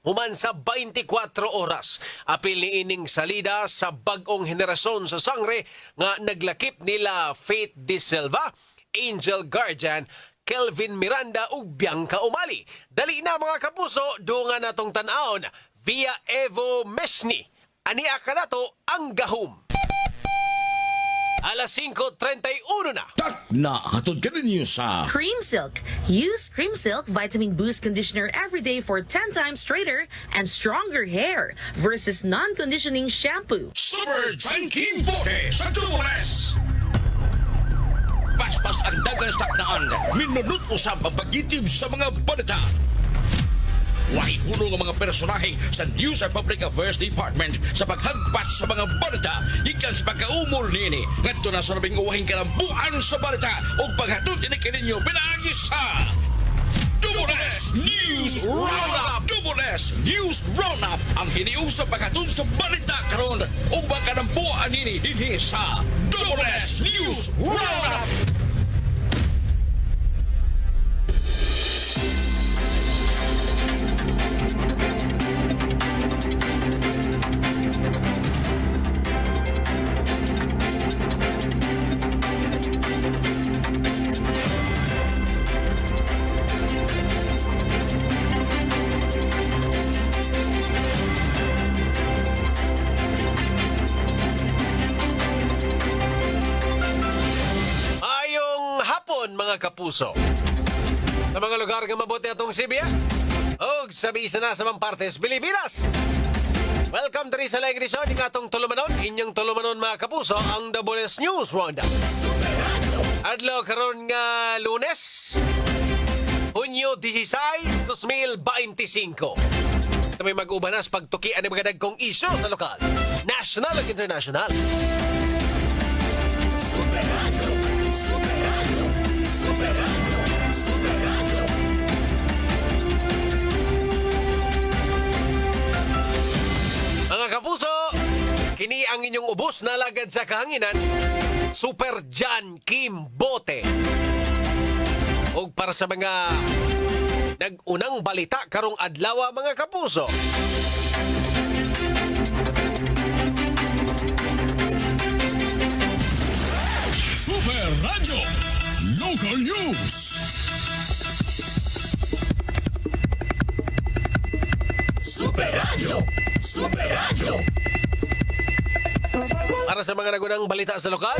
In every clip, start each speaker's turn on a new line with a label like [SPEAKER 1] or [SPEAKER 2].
[SPEAKER 1] human sa 24 oras. Apil ni ining salida sa bag-ong henerasyon sa sangre nga naglakip nila Faith De Silva, Angel Guardian, Kelvin Miranda ug Bianca Umali. Dali na mga kapuso, dunga natong tan-aon via Evo Mesni. Ania ka na to ang gahom. Alas 5:31 na.
[SPEAKER 2] Tak na, hatod ka ninyo sa
[SPEAKER 3] Cream Silk. Use Cream Silk Vitamin Boost Conditioner every day for 10 times straighter and stronger hair versus non-conditioning shampoo.
[SPEAKER 2] Super Junkie Bote sa Tumules. Paspas ang dagan sa taknaan, minunod usab ang pagitib sa mga balita. Way hunong ang mga personahe sa News and Public Affairs Department sa paghagpat sa mga balita ikan sa pagkaumol niini ngadto na sa labing uwahing kalambuan sa balita o paghatod ini kininyo pinaagi sa Tumules News Roundup. Tumules News Roundup ang hiniusap paghatod sa balita karon o pagkalambuan nini dinhi sa Tumules News Roundup.
[SPEAKER 1] Mga kapuso sa mga lugar nga mabuti atong Sibia o sabi isa na sa mga partes Pilipinas. Welcome to sa Legrisyon ng atong tulumanon, inyong tulumanon mga kapuso, ang WS News Roundup. Adlaw karon nga Lunes, Hunyo 16, 2025. Kami mag-ubanas pagtukian ng mga dagkong isyo sa lokal, national at international. Mga kapuso, kini ang inyong ubos na lagad sa kahanginan, Super Jan Kim Bote. O para sa mga nag-unang balita karong adlaw mga kapuso.
[SPEAKER 2] Super Radio Local News. Super Radio. Super Radio.
[SPEAKER 1] Para sa mga nagunang balita sa lokal,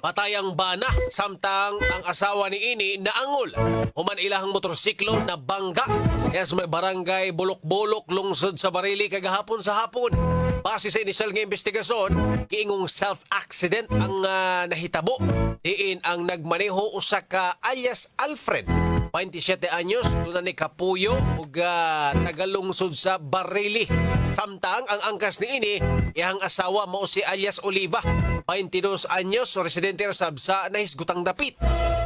[SPEAKER 1] patayang bana samtang ang asawa ni ini naangol. Human ilahang motorsiklo na bangga kaya sa may barangay Bulok-Bulok lungsod sa Barili kagahapon sa hapon. Base sa inisyal nga investigasyon, kiingong self-accident ang nahitabo. Diin ang nagmaneho usa ka alias Alfred, 27 anyos, tunan ni Kapuyo ug tagalungsod sa Barili. Samtang ang angkas ni ini, iyang asawa mao si alias Oliva, 22 anyos, residente sa nahisgutang dapit.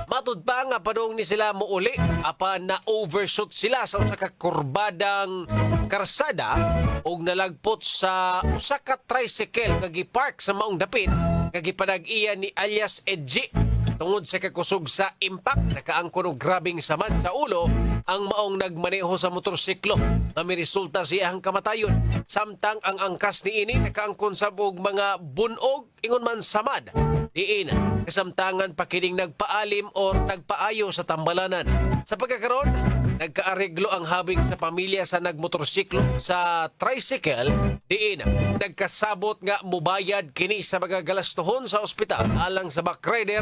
[SPEAKER 1] Matud pa nga padung ni sila muuli, apan na overshoot sila sa usa ka kurbadang karsada ug nalagpot sa usa ka tricycle nga gipark sa maong dapit nga gipanag-iya ni alias Edgy. Tungod sa kakusog sa impact, nakaangkon og grabing samad sa ulo ang maong nagmaneho sa motorsiklo na may resulta siyang kamatayon. Samtang ang angkas ni ini nakaangkon sa og mga bunog ingon man samad. Diin, kasamtangan pa kining nagpaalim o nagpaayo sa tambalanan. Sa pagkakaroon, nagkaareglo ang habig sa pamilya sa nagmotorsiklo sa tricycle. Diin, nagkasabot nga mubayad kini sa mga galastuhon sa ospital alang sa backrider,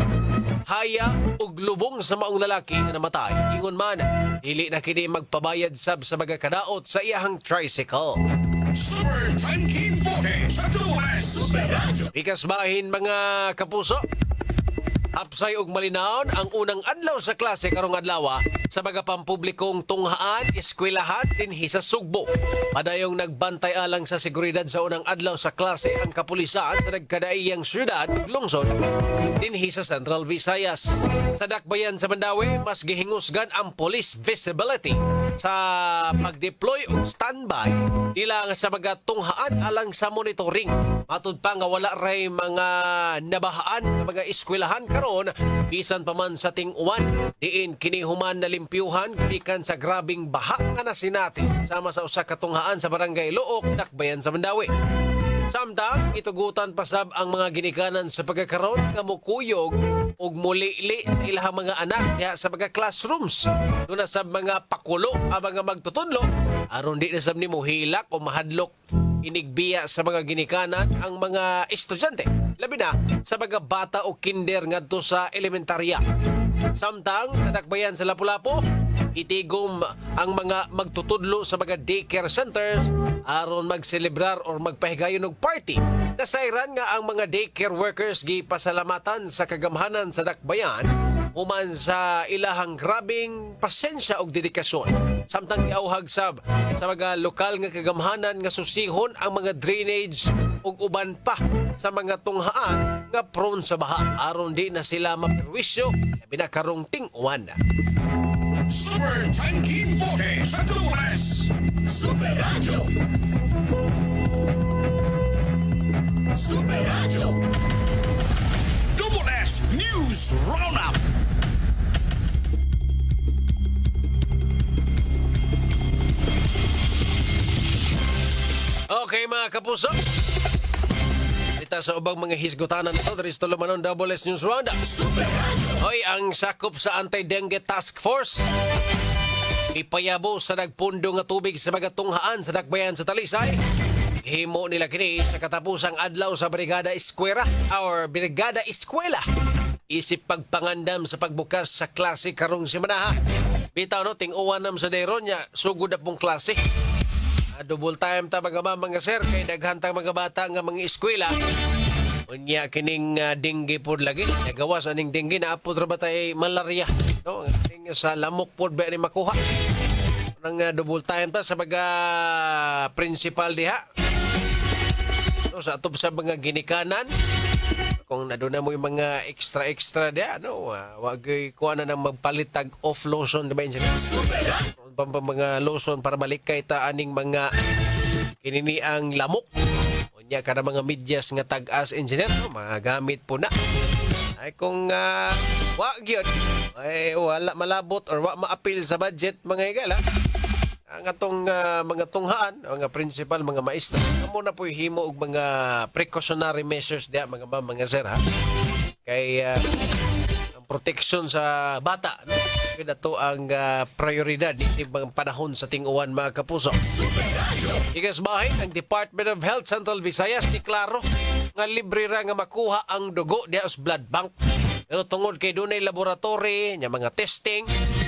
[SPEAKER 1] haya ug lubong sa maong lalaki na namatay. Ingon man, dili na kini magpabayad sab sa mga kadaot sa iyahang tricycle.
[SPEAKER 2] Super Junkie Bote sa Tumules. Super Radio.
[SPEAKER 1] Ikas bahin mga kapuso. Hapsay og malinaon ang unang adlaw sa klase karong adlaw sa mga pampublikong tunghaan, eskwelahan dinhi sa Sugbo. Padayong nagbantay alang sa seguridad sa unang adlaw sa klase ang kapulisan sa nagkadaiyang syudad ug lungsod dinhi sa Central Visayas. Sa dakbayan sa Mandawi, mas gihingusgan ang police visibility sa pag-deploy o standby nila nga sa mga tunghaan alang sa monitoring. Matud pa nga wala ray mga nabahaan nga mga eskwelahan karon bisan pa man sa ting-uwan diin kini human na limpyuhan gikan sa grabing baha nga nasinati sama sa usa ka tunghaan sa barangay Look, Dakbayan sa Mandawi. Samtang itugutan pasab ang mga ginikanan sa pagkakaroon nga mukuyog ug mulili sa ilahang mga anak diha sa mga classrooms. Doon na sa mga pakulo ang mga magtutudlo aron di na sab nimo hilak o mahadlok inigbiya sa mga ginikanan ang mga estudyante. Labi na sa mga bata o kinder ngadto sa elementarya. Samtang sa Dakbayan sa Lapu-Lapu, itigom ang mga magtutudlo sa mga daycare centers aron magselebrar or magpahigayon og party. Nasayran nga ang mga daycare workers gipasalamatan sa kagamhanan sa Dakbayan human sa ilahang grabing pasensya ug dedikasyon. Samtang giauhag sab sa mga lokal nga kagamhanan nga susihon ang mga drainage ug uban pa sa mga tunghaan nga prone sa baha aron di na sila maperwisyo labi na karong ting-uwan.
[SPEAKER 2] Super Tanking Bote sa Tulas! Super Radio! Super Radio! Double S News Roundup!
[SPEAKER 1] Okay mga kapuso, ita sa ubang mga hisgutanan ito, there is tulumanon Double S News Roundup. Hoy, ang sakop sa Anti-Dengue Task Force ipayabo sa nagpundo nga tubig sa mga tunghaan sa Dakbayan sa Talisay. Himo nila kini sa katapusang adlaw sa Brigada Eskwela or Brigada Eskwela. Isip pagpangandam sa pagbukas sa klase karong semana. Bitaw no, ting-uwan nam sa deron niya, sugod na pong klase. Double time ta mga sir kay daghantang mga bata nga mga eskwela. Unya kining dengue pod lagi. Nagawas aning dengue na apod ra ba tay malaria. No, ning sa lamok pod ba ni makuha. Nang double time ta sa mga principal diha. No, sa atop sa mga ginikanan. Kung naduna mo yung mga extra diha, no, wag kuha na nang magpalitag off lotion diba yun? Mga lotion para malikay ta aning mga kinini ang lamok. Unya kada mga medyas nga tag-as engineer, no, mga gamit po na. Ay kung wag yun, ay wala malabot or wa ma-appeal sa budget mga higala. Ang atong mga tunghaan, mga principal, mga maestra, amo na po himo og mga precautionary measures diha mga sir ha. Kay ang protection sa bata, no? Kaya to ang prioridad di mga panahon sa ting-uwan mga kapuso. Ikas bahay, ang Department of Health Central Visayas deklaro nga libre ra nga makuha ang dugo diha sa blood bank. Pero tungod kay dunay laboratory nya mga testing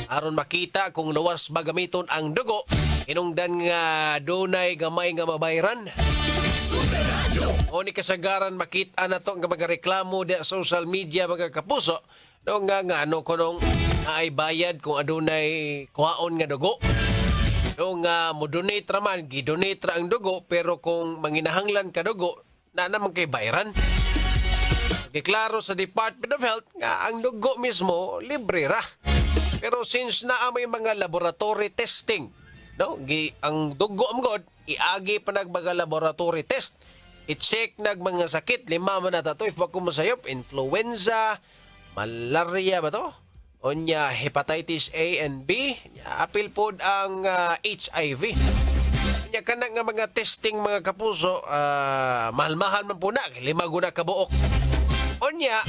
[SPEAKER 1] aron makita kung luwas magamiton ang dugo, inungdan nga dunay gamay nga mabayran. O ni kasagaran makita na to nga mga reklamo di social media mga kapuso no nga ano ko nung ay bayad kung adunay kuhaon nga dugo. No nga mo donate ra man, gi-donate ra ang dugo pero kung manginahanglan ka dugo na naman kay bayran. Deklaro sa Department of Health nga ang dugo mismo libre ra. Pero since na may mga laboratory testing, no, ang dugo amgod iagi pa nag mga laboratory test. I-check nag mga sakit, 5 man na to if wag ko masayop, influenza, malaria ba to? Onya hepatitis A and B, apil pod ang HIV. Nya kana nga mga testing mga kapuso, mahal-mahal man po na, 5 guna ka buok. Onya,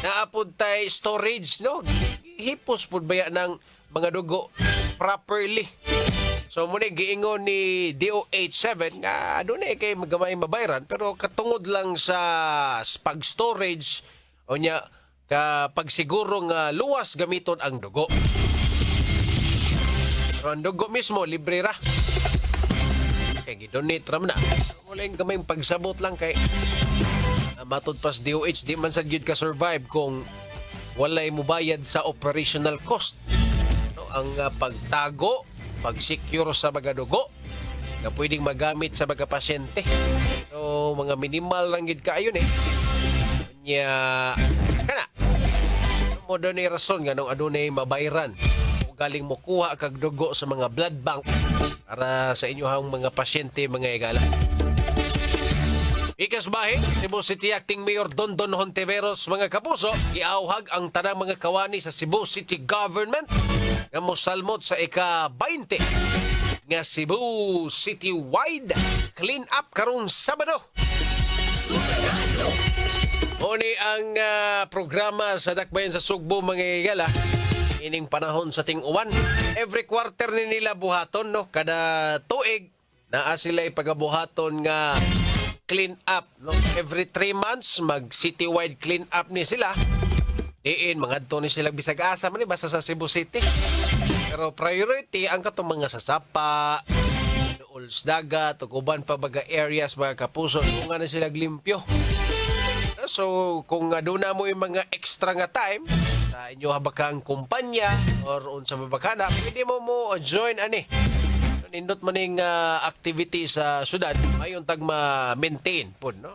[SPEAKER 1] naapod tay storage, no? Hipos pud baya ng mga dugo properly. So muna giingon ni DOH7 nga adunay kay magamay mabayran pero katungod lang sa pag-storage onya kapag siguro nga luwas gamiton ang dugo. Pero ang dugo mismo libre ra. Kay gidonate ra man na. Wala yung gamay pagsabot lang kay matod pas DOH, di man sa gyud ka survive kung walay mo bayad sa operational cost. No, ang pagtago, pag-secure sa mga dugo na pwedeng magamit sa mga pasyente. So, mga minimal lang gyud kaayon eh. Nya kana mo do ni rason nga nung adunay mabayran o galing mo kuha kag dugo sa mga blood bank para sa inyong mga pasyente, mga igala. Ikas bahin, Cebu City Acting Mayor Dondon Hontiveros, mga kapuso, iauhag ang tanang mga kawani sa Cebu City Government nga mosalmot sa ika-20 nga Cebu City-wide clean up karong Sabado. Muni ang programa sa Dakbayan sa Sugbo, mga igala. Ining panahon sa ting-uwan. Every quarter ni nila buhaton, no? Kada tuig, naa sila ipagabuhaton nga clean up. No? Every 3 months, mag-city-wide clean up ni sila. Diin, mga ni sila bisag asa man basta sa Cebu City. Pero priority ang katong mga sasapa, Uls Dagat, uban pa baga areas, mga kapuso, kung nga na sila limpyo. So, kung doon na mo yung mga extra nga time sa inyo habakang kumpanya or unsa mabakana, pwede mo join ani. Nindot man yung activity sa syudad, mayon tag ma-maintain po, no?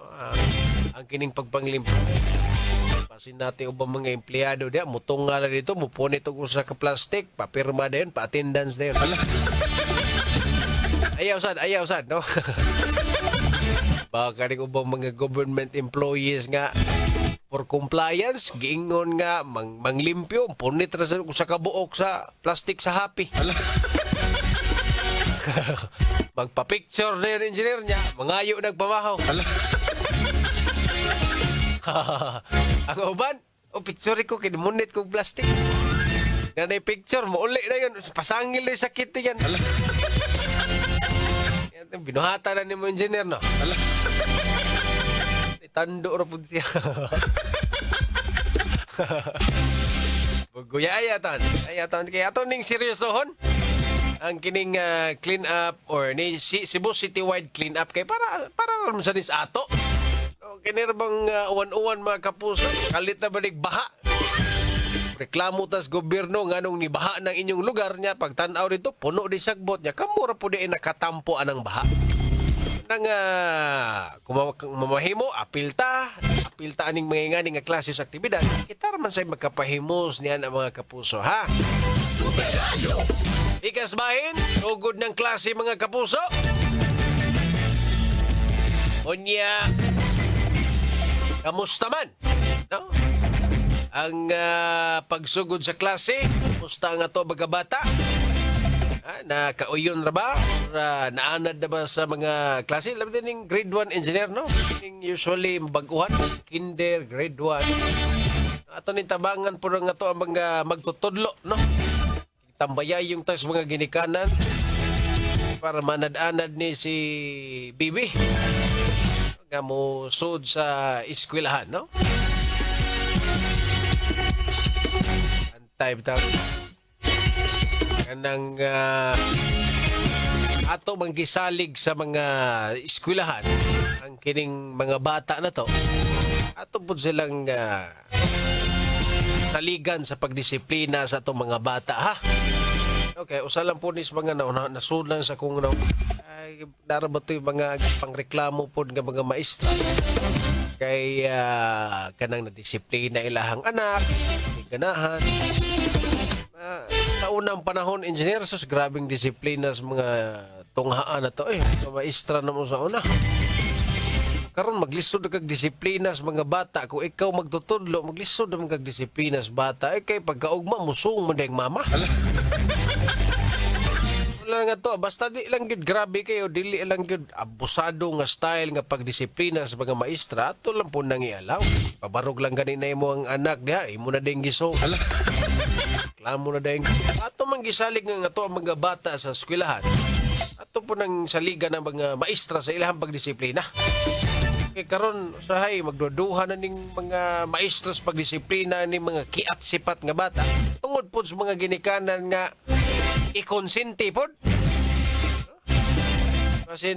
[SPEAKER 1] Ang kining pagpanglimpyo. Pasin natin ubang mga empleyado diya, mutong nga lang dito, mupunit og usa ka plastic, papirma din, pa-attendance din. Ayaw sad, no? Baka rin ubang mga government employees nga for compliance, giingon nga manglimpyo, punit ra sa kabuok sa plastic sa happy. Magpa-picture na yung engineer niya, mangayo nagpamahaw. Ang uban, picture ko, kinimunit kong plastic. Ganay picture, mauli na yun, pasangil na yung sakit yan. Binuhata na ni mo engineer, no? Tando ra pud siya. Bugoy ayatan kaya ato ning seryosohon ang kining clean up or ni Cebu City-wide clean up kay para naman sa nis ato. No, kini bang uwan-uwan, mga kapuso, kalit na balig baha. Reklamo tas gobyerno nganong ni baha ng inyong lugar niya, pagtan-aw dito puno di sagbot niya, kamura po di nakatampo anang baha. Nang kumamahimo apilta aning mga nga nga klase sa aktibidad, kita raman say magkapahimos niyan ang mga kapuso, ha. Ikas bahin, tugod ng klase, mga kapuso. Unya, kamusta man, no? Ang pagsugod sa klase, kamusta nga to mga bata? Nakauyon na ba? Naanad na ba sa mga klase? Alam din yung grade 1 engineer, no? Usually, baguhan, kinder, grade 1. Ato ni tabangan po nga to ang mga magtutudlo, no? Tambayay yung tas mga ginikanan para manad-anad ni si Bibi. Nga mo sud sa eskwelahan, no? Antay bitaw. Kanang ato manggisalig sa mga eskwelahan ang kining mga bata na to, ato po silang saligan sa pagdisiplina sa atong mga bata, ha. Okay, usalan po nis mga nasulan sa kung ay narabato yung mga pangreklamo po ng mga maestra kay kanang nadisiplina ilahang anak, ganahan. Sa unang panahon, engineer, sus, grabing disiplina sa mga tunghaan na to. Maestra na mo sa una. Karon maglisod kag disiplina sa mga bata. Kung ikaw magtutudlo, maglisod na kag disiplina sa bata. Kay pagkaugma, musung mo dahil mama. Wala nga to. Basta di lang yun, grabe kayo. Dili lang yun, abusado nga style nga pagdisiplina sa mga maestra. Ato lang po nang ialaw. Pabarog lang ganina mo ang anak diha. Imo na ding gisong. Reklamo na dahil. Ato mang gisalig nga to ang mga bata sa eskwelahan. Ato po nang saliga ng mga maestra sa ilahang pagdisiplina. Kaya karon sahay, magduduhan na ning mga maestra sa pagdisiplina ning mga kiat-sipat nga bata. Tungod po sa mga ginikanan nga ikonsente po. Kasi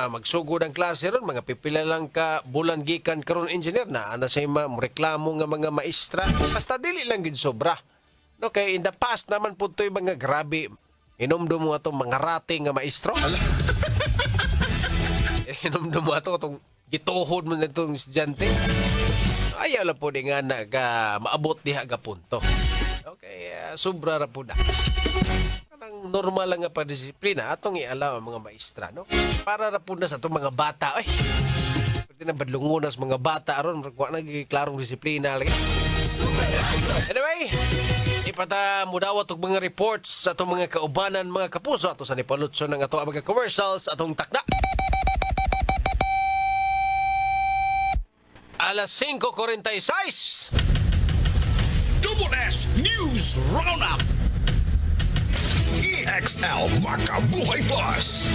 [SPEAKER 1] magsugod ang klase ron, mga pipila lang ka bulan gikan karon engineer na ana say reklamo nga mga maestra. Basta dili lang gid sobra. No, kay in the past naman po ito yung mga grabe. Inomdom mo itong mga rating nga maestro. Inomdom mo itong gituhod mo na itong estudyante. Ayaw lang po di nga maabot diha ga punto. Okay, sobra ra po na. Kanang normal lang nga padisiplina atong ialaw ang mga maestra, no? Para ra po na sa itong mga bata. Ay, pwede na badlungon sa mga bata aron magkuha na klarong disiplina lagi. Anyway, ipata mudawat og mga reports sa atong mga kaubanan, mga kapuso ato sa nipalutso ng ato ang mga commercials atong takda. Alas 5:46.
[SPEAKER 2] Double S News Roundup. EXL Makabuhay Plus.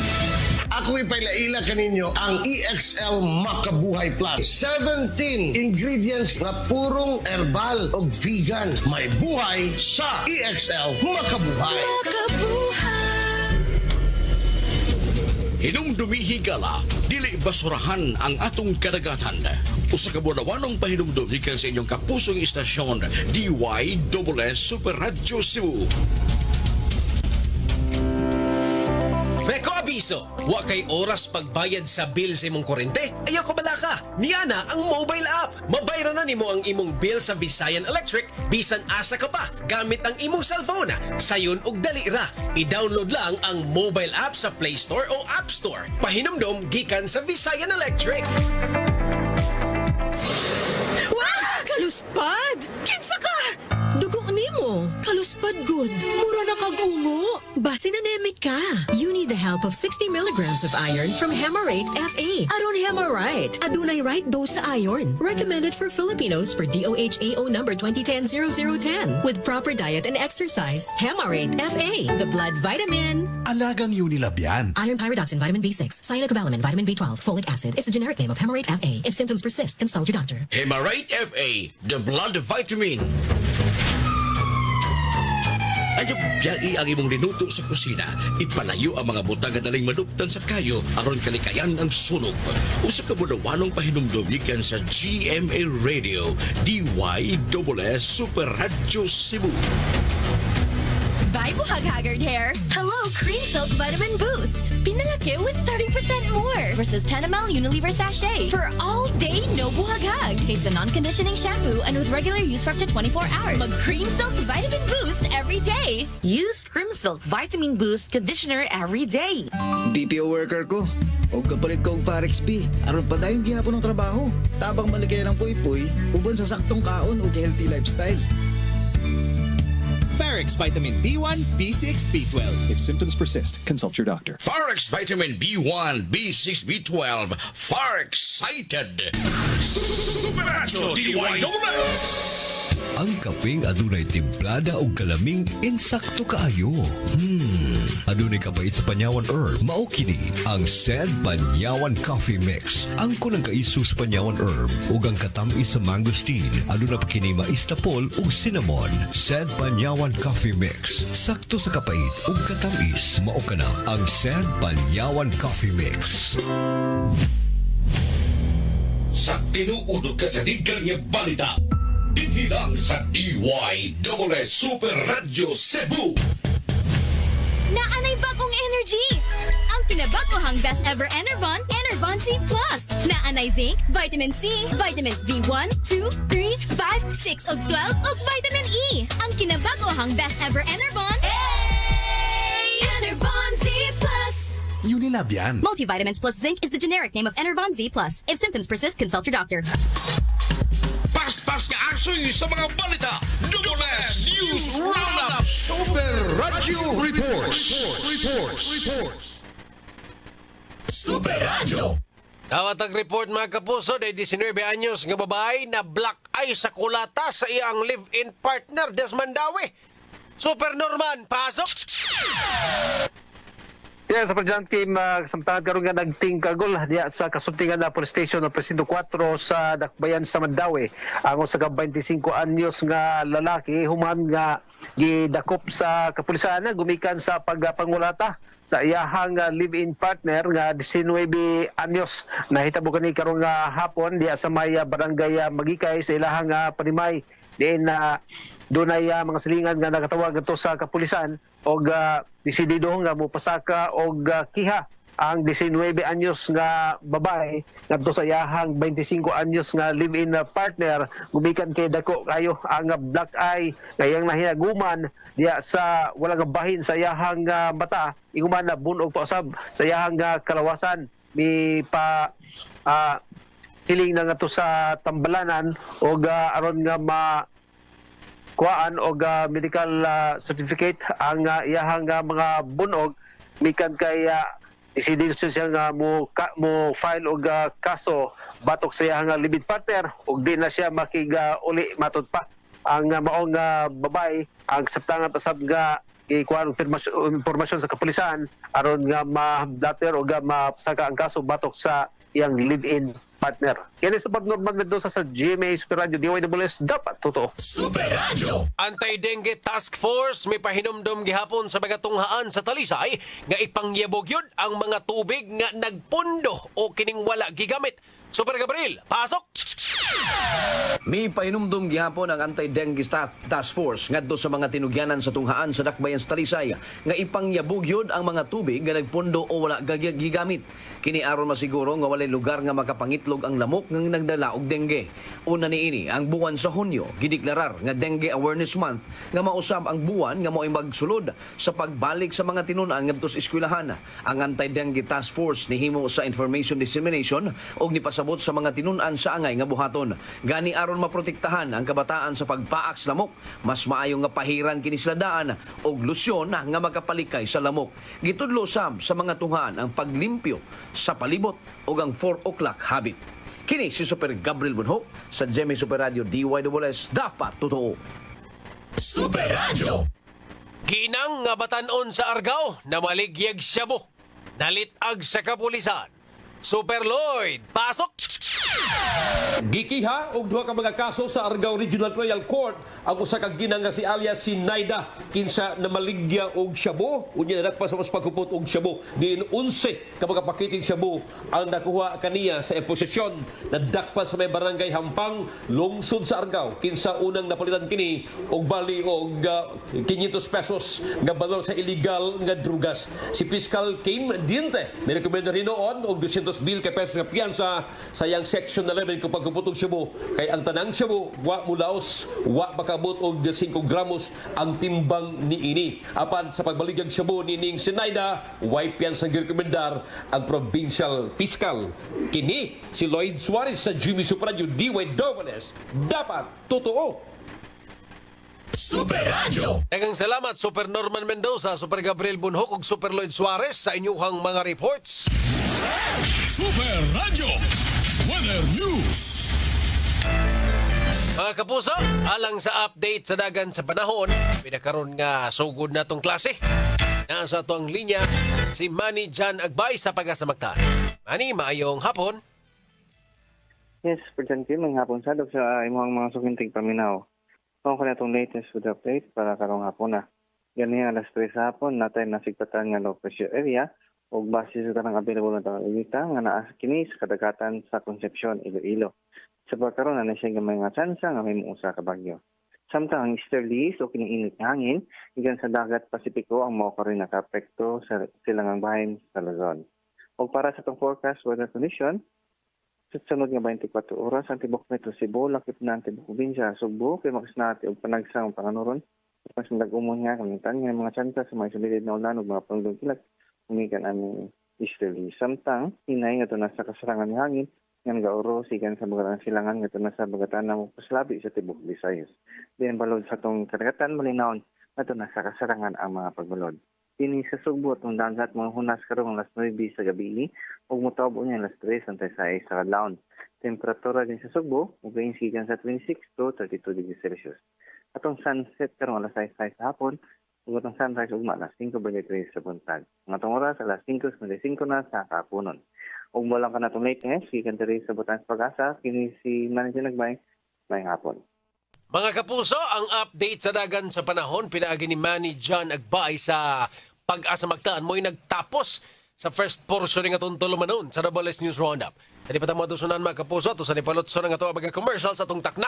[SPEAKER 4] Ako ipailaila kaninyo ang EXL Makabuhay Plus. 17 ingredients na purong herbal o vegan. May buhay sa EXL Makabuhay.
[SPEAKER 2] Hinumdumi higala, dili basurahan ang atong kadagatan. Usa ka buwan-wanong pahinumdum gikan sa inyong kapusong istasyon, DYSS Super Radio Cebu.
[SPEAKER 1] Veko abiso, wa kay oras pagbayad sa bill sa imong kuryente. Ayaw ko bala ka. Niana ang mobile app. Mabayran na nimo ang imong bill sa Visayan Electric bisan asa ka pa gamit ang imong cellphone. Sayon og dali ra. I-download lang ang mobile app sa Play Store o App Store. Pahinumdom gikan sa Visayan Electric.
[SPEAKER 5] Wow! Kaluspad! Kinsa ka? Dugo nimo. Kaluspad good. Mura na kagungo. Base na nemi ka. You need the help of 60 milligrams of iron from Hemarate FA. Aron Hemarite. Adunay right dose sa iron. Recommended for Filipinos for DOHAO number 2010-0010. With proper diet and exercise. Hemarate FA. The blood vitamin.
[SPEAKER 6] Alagang Unilab yan.
[SPEAKER 5] Iron pyridoxine, vitamin B6, cyanocobalamin, vitamin B12, folic acid is the generic name of Hemarate FA. If symptoms persist, consult your doctor.
[SPEAKER 2] Hemarite FA, the blood vitamin. Ayaw biyai ang imong linuto sa kusina. Ipalayo ang mga butang na naling maduktan sa kayo aron kalikayan ang sunog. Usa ka budawanong pahinumdum gikan sa GMA Radio, DYSS Super Radio Cebu.
[SPEAKER 7] Bye, Buhag Haggard Hair! Hello, Cream Silk Vitamin Boost! Pinalaki with 30% more versus 10 ml Unilever Sachet for all day no buhag-hag. It's a non-conditioning shampoo and with regular use for up to 24 hours. Mag Cream Silk Vitamin Boost every day!
[SPEAKER 3] Use Crim Silk Vitamin Boost Conditioner every day.
[SPEAKER 8] BPO worker ko. O kapalit kong Farex B. Aron pa dayon gihapon ng trabaho. Tabang maligay ng puy-puy, uban sa saktong kaon o healthy lifestyle.
[SPEAKER 6] Farex Vitamin B1, B6, B12. If symptoms persist, consult your doctor.
[SPEAKER 2] Farex Vitamin B1, B6, B12. Far excited! Supernatural DYSS!
[SPEAKER 9] Ang kaping adunay timplada o kalaming insakto kaayo. Adunay kabait sa panyawan herb. Mao kini ang Said Panyawan Coffee Mix. Ang kunang kaiso sa panyawan herb ug ang katamis sa mangosteen. Aduna pa kini maistapol ug cinnamon. Said Panyawan Coffee Mix. Sakto sa kapait ug katamis. Mao kana ang Said Panyawan Coffee Mix.
[SPEAKER 2] Sa tinuudog ka sa digang niya balita, dinhilang sa DYSS Super Radio Cebu.
[SPEAKER 7] Naanay bagong energy! Ang kinabagohang best ever Enervon, Enervon C+. Naanay zinc, vitamin C, vitamins B1, 2, 3, 5, 6 ug 12 ug vitamin E. Ang kinabagohang best ever Enervon, Enervon C+.
[SPEAKER 6] Unilab yan.
[SPEAKER 7] Multivitamins plus zinc is the generic name of Enervon Z+. If symptoms persist, consult your doctor.
[SPEAKER 2] Paspas nga aksyon sa mga balita. Double S News Roundup.
[SPEAKER 4] Super Radio Reports.
[SPEAKER 2] Super Radio.
[SPEAKER 1] Dawat ang report mga kapuso day 19 anyos nga babae na black eye sa kulata sa iyang live-in partner Desmond Dawe. Super Norman, pasok!
[SPEAKER 10] Yeah, sa President Kim, samtangad karon nga nagtingkagol diya sa kasuntingan na police station ng Presinto 4 sa Dakbayan sa Mandawi. Ang usa ka 25 anyos nga lalaki human nga gidakop sa kapulisan gumikan sa pagpangulata sa iyahang live-in partner nga 19 anyos. Nahitabo kani karon nga hapon diya sa may barangay Magikay sa ilahang Panimay. Diin dunay mga silingan nga nakatawag ato sa kapulisan og desidido nga mopasaka og kiha ang 19 anyos nga babae ngadto sa iyahang 25 anyos nga live-in na partner gumikan kay dako kayo ang black eye ngayang nahinaguman diya sa wala nga bahin sa iyahang mata iguman na bunog pa usab sa iyahang kalawasan mi pa hiling na nga to sa tambalanan o aron nga kuhaan og medical certificate ang iyahang mga bunog mikan kay decided siya nga mo file og kaso batok sa iyahang libid partner ug di na siya makiga-uli matud pa ang maong babay ang saptangan pasab nga ikuan impormasyon sa kapulisan aron nga ma-blatter o mapasaka ang kaso batok sa iyang live-in partner. Kaya sa Norman Mendoza sa GMA Super Radio DYWS dapat totoo.
[SPEAKER 1] Anti-dengue Task Force may pahinumdum gihapon sa mga tunghaan sa Talisay nga ipangyabog yun ang mga tubig nga nagpundo o kining wala gigamit. Super Gabriel, pasok!
[SPEAKER 11] May pahinumdum gihapon ang Anti-Dengue Task Force ngadto sa mga tinugyanan sa tunghaan sa Dakbayan sa Talisay nga ipangyabog yun ang mga tubig nga nagpundo o wala gigamit. Kini aron masiguro nga walay lugar nga makapangitlog ang lamok nga nagdala og dengue. Una niini ang buwan sa Hunyo gideklarar nga Dengue Awareness Month nga mausab ang buwan nga mo'y magsulod sa pagbalik sa mga tinunan ngadto sa eskwelahan. Ang Anti-Dengue Task Force nihimo sa information dissemination og nipasabot sa mga tinunan sa angay nga buhaton. Gani aron maprotektahan ang kabataan sa pagpaak sa lamok, mas maayo nga pahiran kini sila daan og lusyon nga makapalikay sa lamok. Gitudlo sab sa mga tunghaan ang paglimpyo sa palibot ug ang 4 o'clock habit. Kini si Super Gabriel Bunho sa GMA Super Radio DYWS dapat totoo.
[SPEAKER 1] Ginang nga batanon sa Argao na maligyag shabu. Nalitag sa kapulisan. Super Lloyd, pasok!
[SPEAKER 12] Gikiha og duha ka mga kaso sa Argao Regional Trial Court ang usa ka ginang nga si alias si Naida kinsa na maligya og shabu unya nadakpa sa mas pagkupot og shabu diin 11 ka mga pakiting shabu ang nakuha kaniya sa posisyon nadakpa sa may barangay Hampang lungsod sa Argao kinsa unang napalitan kini og bali og 500 pesos nga balor sa illegal nga drugas. Si Fiscal Kim Diente may rekomenda rin noon og 200 bil ka pesos nga piyansa sa yang Section 11 kung pagkuputog shabu kay ang tanang shabu wa mulaos wa makabot og 5 gramos ang timbang niini. Apan sa pagbaligag shabu nining Sinaida way piyansa girekomendar ang provincial fiscal. Kini si Lloyd Suarez sa Jimmy Super Radio DYWS dapat totoo.
[SPEAKER 1] Daghang salamat Super Norman Mendoza, Super Gabriel Bunhok ug Super Lloyd Suarez sa inyong mga reports.
[SPEAKER 2] Super Radio Weather News.
[SPEAKER 1] Mga kapuso, alang sa update sa dagan sa panahon, pinakaroon nga sugod na tong klase. Nasa ito ang linya si Manny Jan Agbay sa Pag-asa Mactan. Manny, maayong hapon.
[SPEAKER 13] Yes, President Kim, ang hapon sa sa imong mga sukintig paminaw. Kung ko na itong latest food update para karong hapon na. Ganyan alas 3 sa hapon, natin nasigpatan nga low pressure area o base sa tanang available na tawagita nga naa kini sa kadagatan sa Concepcion, Iloilo. Sa pagkaroon na siya gamay nga tsansa nga may muusa ka bagyo. Samtang ang easterlies o kiniinit nga hangin, hanggang sa dagat Pasipiko ang mao rin nakaapekto sa silangang bahin sa Luzon. O para sa itong forecast weather condition, sa sunod nga 24 oras, ang tibok Metro Cebu, lakip na ang tibok probinsya, Sugbo, kay makas o panagsang panganuron, mas nag-umon nga kamitan nga mga tsansa sa mga solid na ulan o mga panglong kilat, umikan ang easterly. Samtang, hinay nga ito nasa kasarangan ni hangin, nga nag-auro sigan sa bagatang silangan nga ito nasa bagatan na paslabi sa tibok Visayas. Diyan balod sa itong karagatan, malinaon, nga ito nasa kasarangan ang mga pagbalod. Dini sa Sugbo at dagat mga hunas karong alas 9 sa gabi ug motabo niya alas 3 antay sa kadlawon. Temperatura din sa Sugbo ug sigan sa 26 to 32 degrees Celsius. Atong sunset karong alas 6 sa hapon ug atong sunrise ugma alas 5:23 sa buntag. Ang atong oras alas 5:55 na sa kapunon. Ug mo lang kanatong latest gikan diri sa Butang Pag-asa kini si Manager Nagbay may hapon.
[SPEAKER 1] Mga kapuso, ang update sa dagan sa panahon pinaagi ni Manny John Agbay sa Pag-asa Mactan mo'y nagtapos sa first portion ng atong tulumanon sa Doubles News Roundup. Sa di pa tamo adusunan mga kapuso, to sa nipalotso ng ato mga commercial sa atong takna.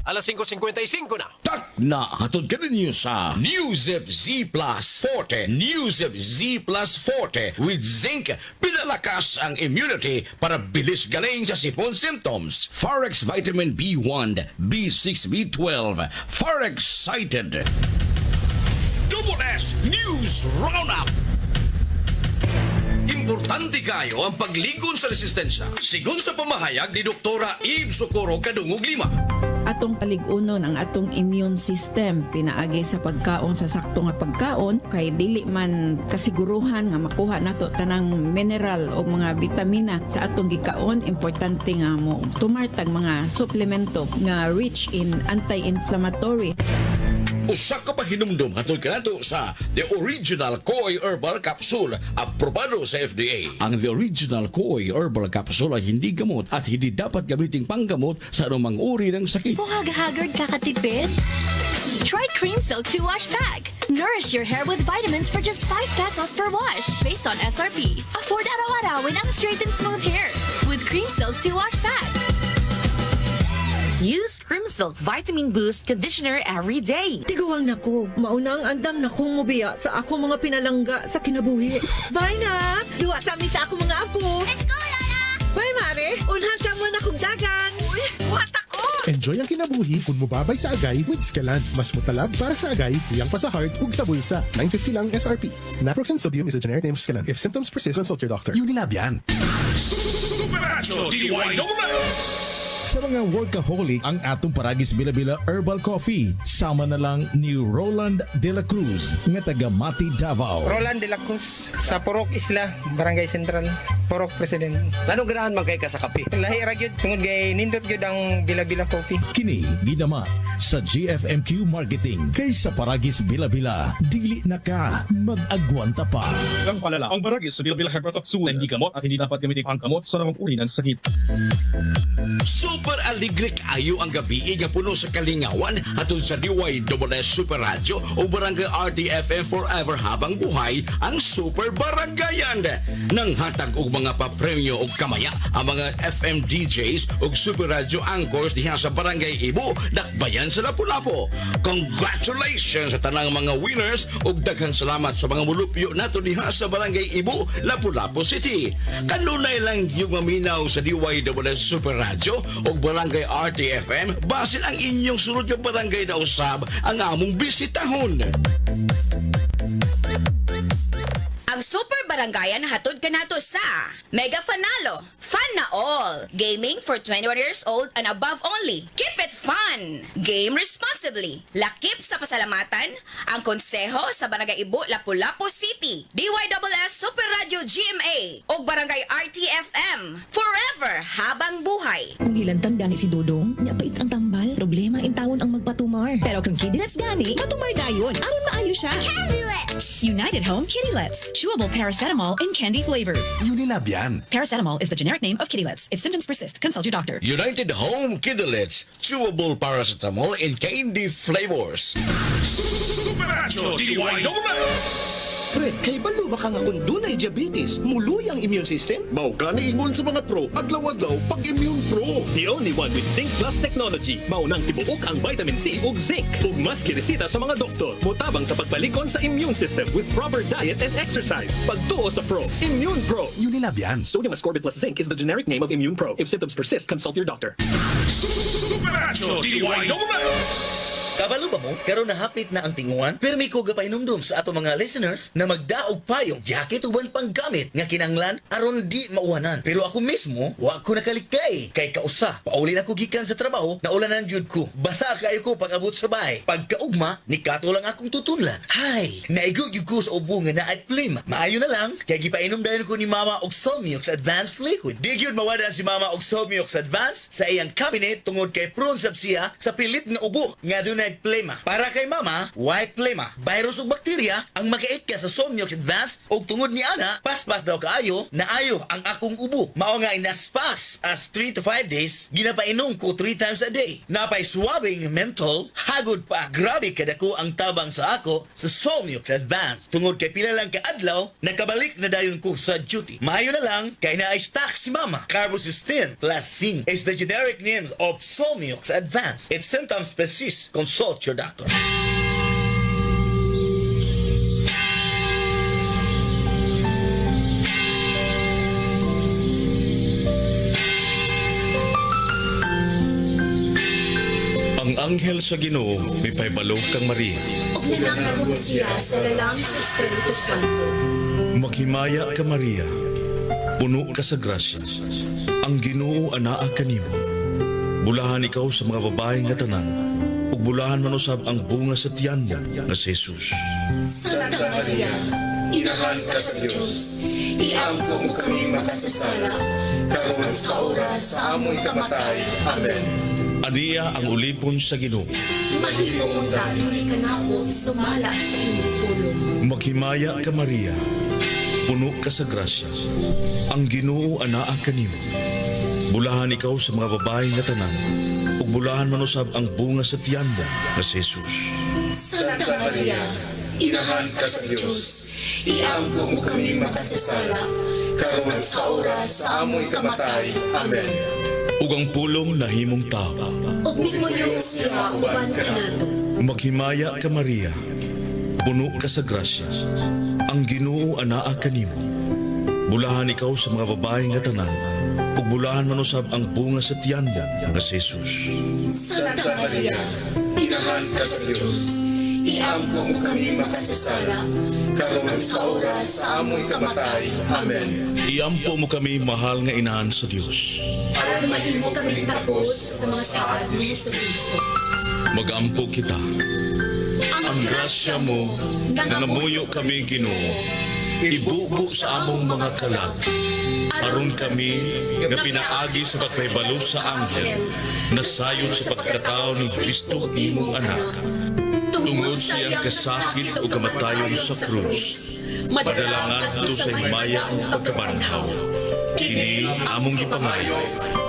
[SPEAKER 1] alas 5:55 na.
[SPEAKER 2] Tak na hatod ka ninyo sa Newzip Z Plus Forte. Newzip Z Plus Forte with zinc. Pinalakas ang immunity para bilis galing sa sipon symptoms. Forex Vitamin B1, B6, B12. Forex Excited. Double S News Roundup. Importante kayo ang pagligon sa resistensya. Sigon sa pamahayag ni Doktora Eve Socorro Kadungog Lima.
[SPEAKER 14] Atong paligunon ang atong immune system pinaagi sa pagkaon sa sakto nga pagkaon kay dili man kasiguruhan nga makuha nato tanang mineral o mga vitamina sa atong gikaon. Importante nga mo tumartag mga suplemento nga rich in anti-inflammatory.
[SPEAKER 2] Usa ka pa hinumdum hatod kanato sa The Original Koi Herbal Capsule, aprobado sa FDA. Ang The Original Koi Herbal Capsule ay hindi gamot at hindi dapat gamiting panggamot sa anumang uri ng sakit.
[SPEAKER 7] Buhag-hagard kakatipid? Try Cream Silk 2-Wash Pack. Nourish your hair with vitamins for just 5 pesos per wash. Based on SRP. Afford araw-arawin ang straight and smooth hair with Cream Silk 2-Wash Pack.
[SPEAKER 3] Use Crimsilk Vitamin Boost Conditioner every day.
[SPEAKER 5] Tiguang nako, mauna ang andam na kong mubiya sa ako mga pinalangga sa kinabuhi. Bye na! Duwa sa amin sa ako mga apo. Let's go, Lola! Bye, Mare! Unhan sa mga akong dagan. Uy, buhat ako!
[SPEAKER 15] Enjoy ang kinabuhi kung mubabay sa agay with Scalan. Mas mutalab para sa agay, tuyang pa sa heart, ug sa bulsa. 950 lang SRP. Naproxen sodium is a generic name of Scalan. If symptoms persist, consult your doctor.
[SPEAKER 6] Unilab yan.
[SPEAKER 2] Supernatural DYWS.
[SPEAKER 16] Sa mga workaholic, ang atong Paragis Bila-Bila Herbal Coffee. Sama na lang ni Roland De La Cruz, nga taga Mati, Davao.
[SPEAKER 17] Roland De La Cruz, sa Purok Isla, Barangay Central, Purok President.
[SPEAKER 11] Lano ganahan man kay ka sa kape?
[SPEAKER 17] Lahi ra gyud tungod kay nindot gyud ang Bila-Bila Coffee.
[SPEAKER 16] Kini ginama sa GFMQ Marketing. Kay sa Paragis Bila-Bila, dili na ka mag-agwanta pa.
[SPEAKER 15] Ang palala, ang Paragis Bila-Bila Herbal Capsule hindi gamot at hindi dapat gamitin panggamot sa namang uri ng sakit.
[SPEAKER 2] Super aligre kayo ang gabi nga puno sa kalingawan hatod sa DYWS Super Radio o Barangay RDFM Forever habang buhay ang Super Barangayan. Nang hatag og mga papremyo og kamaya ang mga FM DJs og Super Radio anchors diha sa Barangay Ibo, Dakbayan sa Lapu-Lapu. Congratulations sa tanang mga winners ug daghang salamat sa mga mulupyo nato diha sa Barangay Ibo, Lapu-Lapu City. Kanunay lang yung maminaw sa DYWS Super Radio o Barangay RTFM, basin ang inyong sunod ng barangay na usab ang among bisitahon.
[SPEAKER 18] Ang Super Barangayan hatod kanato sa Mega Fanalo, Fun na All, Gaming for 21 years old and above only. Keep it fun! Game responsibly. Lakip sa pasalamatan, ang konseho sa Barangay Ibo, Lapu-Lapu City, DYWS Super Radio GMA o Barangay RTFM. Forever habang buhay.
[SPEAKER 5] Kung hilantang gani si Dodong, nyapait ang tambal, problema in taon ang magpatumar. Pero kung kidilets gani, matumar dayon. Aron maayo siya.
[SPEAKER 19] Candylets! United Home Kidylets. Chewable paracetamol in candy flavors.
[SPEAKER 6] Unilab yan.
[SPEAKER 19] Paracetamol is the generic name of Kidylets. If symptoms persist, consult your doctor.
[SPEAKER 2] United Home Kidylets, chewable paracetamol in candy flavors. Supernatural DYWS.
[SPEAKER 4] Pre, kay balo ba ka nga kung dunay diabetes, muloy ang immune system? Mao ka na ingon sa mga pro, adlaw-adlaw pag-Immune Pro.
[SPEAKER 20] The only one with Zinc Plus technology. Maunang tibuok ang vitamin C ug zinc. Ug mas kiresita sa mga doktor. Mutabang sa pagbalikon sa immune system with proper diet and exercise. Pagtuo sa Pro, Immune Pro.
[SPEAKER 6] Unilab yan.
[SPEAKER 20] Sodium ascorbate plus zinc is the generic name of Immune Pro. If symptoms persist, consult your doctor.
[SPEAKER 2] Supernatural DYWS.
[SPEAKER 21] Kabalo ba mo? Pero nahapit na ang tinguan? Pero may kuga pa inumdum sa ato mga listeners na magdaog pa yung jacket uban panggamit nga kinanglan aron di mauwanan. Pero ako mismo, wa ko nakalikay. Kay kausa, pauli na ko gikan sa trabaho, naulanan jud ko. Basa kayo ko pag abot sa bahay. Pagkaugma, ni kato lang akong tutunlan. Hay, naigog yung ko sa ubo nga na at plima. Maayo na lang, kaya gipainom dahil ko ni Mama og Solmiox Advanced Liquid. Di gyud mawada si Mama og Solmiox Advanced sa iyang cabinet tungod kay prone sab siya sa pilit nga ubo nga dunay dunay plema. Para kay mama, why plema? Virus ug bakterya ang makait ka sa Somniox Advance ug tungod ni ana, paspas daw kaayo, naayo ang akong ubo. Mao nga in as fast as 3 to 5 days, ginapainom ko 3 times a day. Napay swabing mental, hagod pa. Grabe kadako ang tabang sa ako sa Somniox Advance. Tungod kay pila lang kaadlaw, nakabalik na dayon ko sa duty. Maayo na lang kay naay stock si mama. Carbocysteine plus zinc is the generic name of Somniox Advance. If symptoms persist, consult your doctor.
[SPEAKER 8] Ang anghel sa Ginoo may paybalog kang Maria.
[SPEAKER 5] Og nanangkon siya sa lalang sa Espiritu Santo.
[SPEAKER 8] Maghimaya ka Maria, puno ka sa grasya. Ang Ginoo anaa kanimo. Bulahan ikaw sa mga babae nga tanan, ug bulahan man usab ang bunga sa tiyan mo nga si Jesus.
[SPEAKER 5] Santa Maria, inahan ka sa Diyos. Iampo mo kami makasasala, karon sa oras sa among kamatay. Amen.
[SPEAKER 8] Aniya ang ulipon sa Ginoo.
[SPEAKER 5] Mahimo mong ni kanako sumala sa imong pulong.
[SPEAKER 8] Maghimaya ka Maria, puno ka sa grasya. Ang Ginoo anaa kanimo. Bulahan ikaw sa mga babae nga tanan, ug bulahan man usab ang bunga sa tiyan mo nga si Jesus.
[SPEAKER 5] Santa Maria, inahan ka sa Diyos. Iampo mo kami makasasala, karon sa oras sa among kamatay. Amen.
[SPEAKER 8] Ug ang pulong nahimong tao.
[SPEAKER 5] Og mimuyong siya uban kanato.
[SPEAKER 8] Maghimaya ka Maria, puno ka sa grasya. Ang Ginoo anaa kanimo. Bulahan ikaw sa mga babae nga tanan, ug bulahan man usab ang bunga sa tiyan mo nga si Jesus.
[SPEAKER 5] Santa Maria, inahan ka sa Diyos. Iampo mo kami makasasala, karon sa oras sa among kamatay. Amen.
[SPEAKER 8] Iampo mo kami mahal nga inahan sa Dios.
[SPEAKER 5] Aron mahimo kami tapos sa mga saad ni Jesucristo.
[SPEAKER 8] Magampo kita. Ang grasya mo na namuyo kami Ginoo, ibugo sa among mga kalag. Aron kami nga pinaagi sa pagpahibalo sa anghel, nasayon sa pagkatao ni Kristo imong anak. Tungod siyang kasakit o kamatayon sa krus, padalangan to sa himaya o pagkabanhaw. Kini among gipangayo,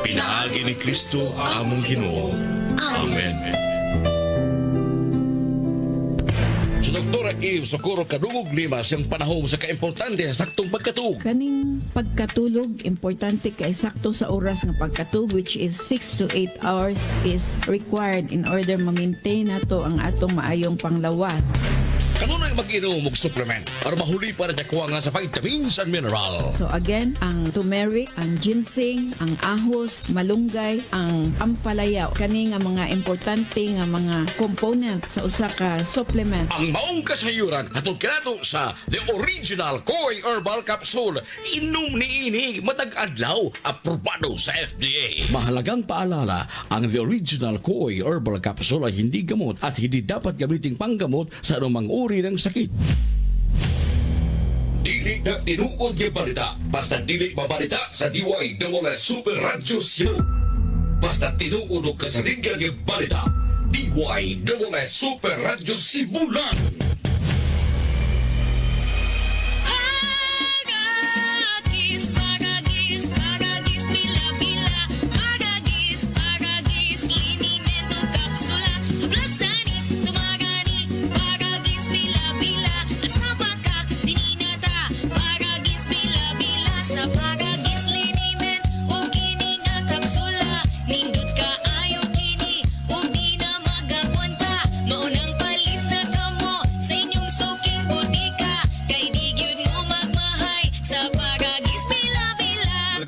[SPEAKER 8] pinaagi ni Kristo among Ginoo. Amen.
[SPEAKER 2] Si Dr. Eve Socorro Kadungog Lima siyang panahon sa kaimportante sa saktong pagkatuog.
[SPEAKER 14] Kaning pagkatulog, importante kay sakto sa oras ng pagkatulog, which is 6 to 8 hours is required in order ma-maintain nato ang atong maayong panglawas.
[SPEAKER 2] Kanunay mag-inom og supplement para mahuli para nakuha nga sa vitamins and mineral.
[SPEAKER 14] So again, ang turmeric, ang ginseng, ang ahos, malunggay, ang ampalaya, kani nga mga importante nga mga component sa usa ka supplement.
[SPEAKER 2] Ang maong kasayuran atong kinato sa The Original Koi Herbal Capsule. Inom ni ini matag adlaw, aprobado sa FDA. Mahalagang paalala, ang The Original Koi Herbal Capsule ay hindi gamot at hindi dapat gamiting panggamot sa anumang uri ng sakit. Dili na tinuod yung balita, basta dili mabalita sa DY Super Radio Cebu. Basta tinuod o kasaligyan yung balita, DY Super Radio Cebu lang.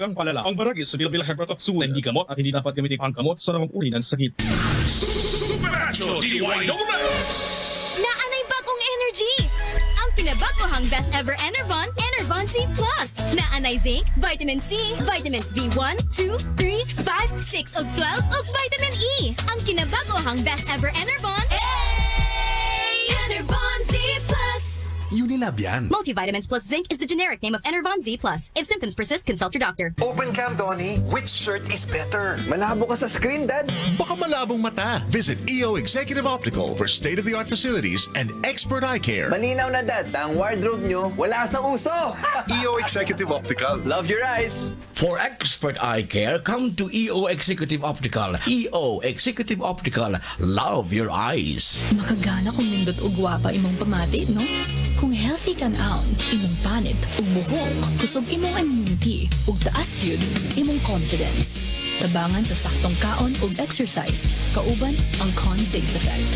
[SPEAKER 15] Talagang palala. Ang baragis sa Bilbil Herbal Capsule hindi gamot at hindi dapat gamitin panggamot sa namang uri ng sakit.
[SPEAKER 2] Supernatural DY
[SPEAKER 7] Naanay bagong energy! Ang pinabagohang best ever Enervon, Enervon C+. Naanay zinc, vitamin C, vitamins B1, 2, 3, 5, 6 ug 12 ug vitamin E. Ang kinabagohang best ever Enervon, Enervon C+.
[SPEAKER 9] Unilabian.
[SPEAKER 7] Multivitamins plus zinc is the generic name of Enervon Z+. If symptoms persist, consult your doctor.
[SPEAKER 9] Open cam, Donnie. Which shirt is better?
[SPEAKER 22] Malabo ka sa screen, Dad.
[SPEAKER 23] Baka malabong mata. Visit EO Executive Optical for state-of-the-art facilities and expert eye care.
[SPEAKER 22] Malinaw na, Dad. Ang wardrobe nyo, wala sa uso.
[SPEAKER 23] EO Executive Optical.
[SPEAKER 22] Love your eyes.
[SPEAKER 2] For expert eye care, come to EO Executive Optical. EO Executive Optical. Love your eyes.
[SPEAKER 24] Makagana kung nindot og gwapa imong pamati, no? Kung healthy kan aon, imong panit ug buhok, kusog imong immunity ug taas gyud imong confidence. Tabangan sa saktong kaon ug exercise, kauban ang Conzace effect.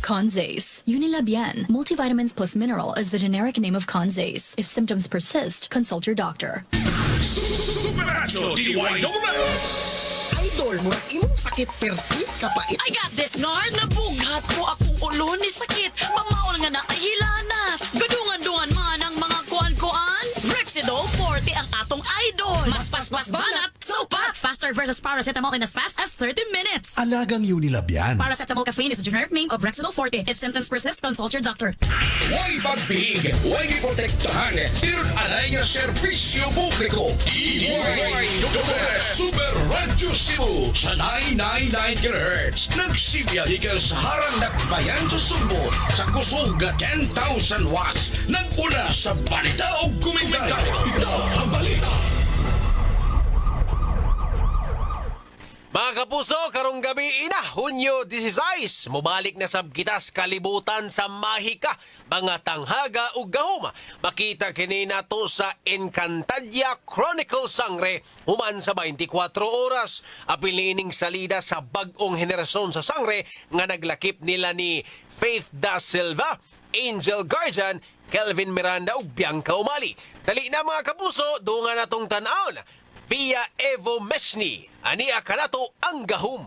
[SPEAKER 24] Conzace, Unilabian, multivitamins plus mineral is the generic name of Conzace. If symptoms persist, consult your doctor.
[SPEAKER 2] Supernatural DYWS!
[SPEAKER 25] Idol mo, imong sakit perti kapait.
[SPEAKER 26] I got this, Nard. Nabughat ko akong ulo ni sakit. Mamaol nga na ay hilanat. Gadungan-dungan man ang mga kuan-kuan. Brexidol 40 ang atong idol. Mas banat. So pa, faster versus paracetamol in as fast as 30 minutes.
[SPEAKER 9] Alagang Unilabian.
[SPEAKER 26] Paracetamol caffeine is the generic name of Brexidol 40. If symptoms persist, consult your doctor.
[SPEAKER 2] Huwag pagbihig, huwag iprotektahan, tirun alay nga serbisyo publiko. DYWS Super Radio Cebu sa 999 kHz. Nagsibyalikan sa harang nakbayan sa Sugbo sa kusog 10,000 watts. Naguna sa balita o komentaryo. Ito ang balita.
[SPEAKER 1] Mga kapuso, karong gabi ina, Hunyo 16, mubalik na sab kitas kalibutan sa Mahika, mga tanghaga ug gahuma. Makita kini nato sa Encantadia Chronicle Sangre human sa 24 oras. Apil niining salida sa bag-ong henerasyon sa Sangre nga naglakip nila ni Faith Da Silva, Angel Guardian, Kelvin Miranda ug Bianca Umali. Dali na mga kapuso, dunga natong tan-aon via Evo Mesni, ani akanato ang gahum.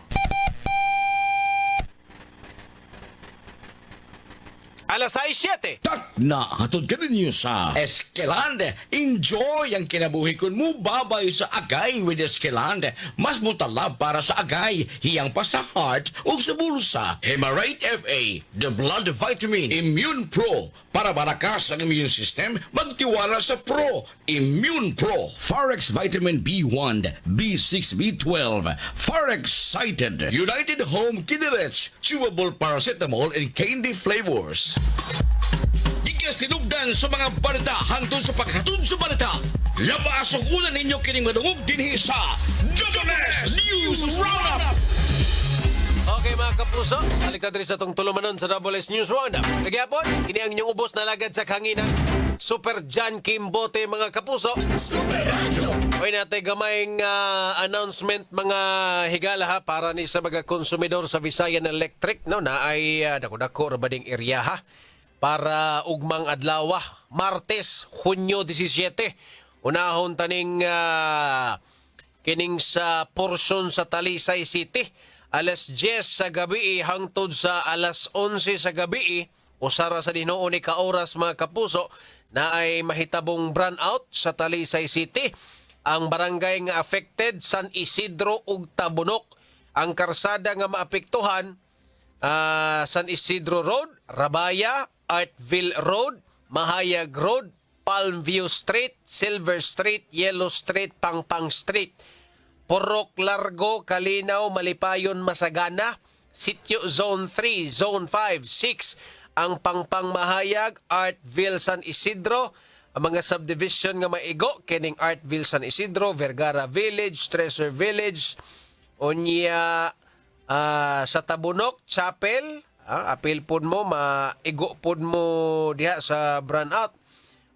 [SPEAKER 1] Alas 7.
[SPEAKER 2] Tak na, hatod ka ninyo sa Escalante. Enjoy ang kinabuhi kun mo babay sa agay with Escalante. Mas mutalab para sa agay, hiyang pa sa heart o sa bulsa. Hemarate FA, the blood vitamin, Immune Pro. Para barakas ang immune system, magtiwala sa Pro. Immune Pro. Forex Vitamin B1, B6, B12. Forex Cited. United Home Kiderets, chewable paracetamol and candy flavors. Ikas tinugdan sa mga balita hangtod sa pagkatun sa balita. Labas ang unan ninyo kining madungog dinhi sa WS News Roundup.
[SPEAKER 1] Okay mga kapuso, halika diri sa itong tulumanon sa WS News Roundup. Nagyapon, ini ang inyong ubos na lagad sa kanginan. Super John Kimbote mga kapuso. Super Radio. Hoy natin gamayng announcement mga higala ha para ni sa mga konsumidor sa Visayan Electric no na ay dako-dako ra bading area ha para ugmang adlaw Martes, Hunyo 17. Unahon taning kining sa portion sa Talisay City. Alas 10 sa gabi hangtod sa alas 11 sa gabi usara sa dinuon ni kaoras mga kapuso na ay mahitabong brownout sa Talisay City. Ang barangay nga affected San Isidro ug Tabunok. Ang karsada nga maapektuhan San Isidro Road, Rabaya, Artville Road, Mahayag Road, Palmview Street, Silver Street, Yellow Street, Pangpang Street. Purok Largo, Kalinaw, Malipayon, Masagana, Sitio Zone 3, Zone 5, 6, ang Pangpang Mahayag, Artville, San Isidro, ang mga subdivision nga maigo, kining Artville, San Isidro, Vergara Village, Treasure Village, unya sa Tabunok, Chapel, apil pod mo, maigo pod mo diha sa brownout.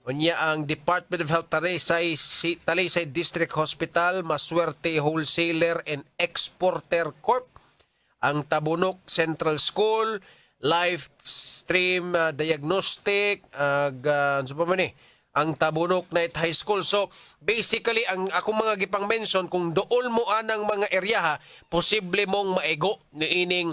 [SPEAKER 1] Unya ang Department of Health Talisay District Hospital, Maswerte Wholesaler and Exporter Corp. Ang Tabunok Central School, Live Stream Diagnostic, ang Tabunok Night High School. So basically ang akong mga gipang mention kung dool mo anang mga area ha, posible mong maigo niining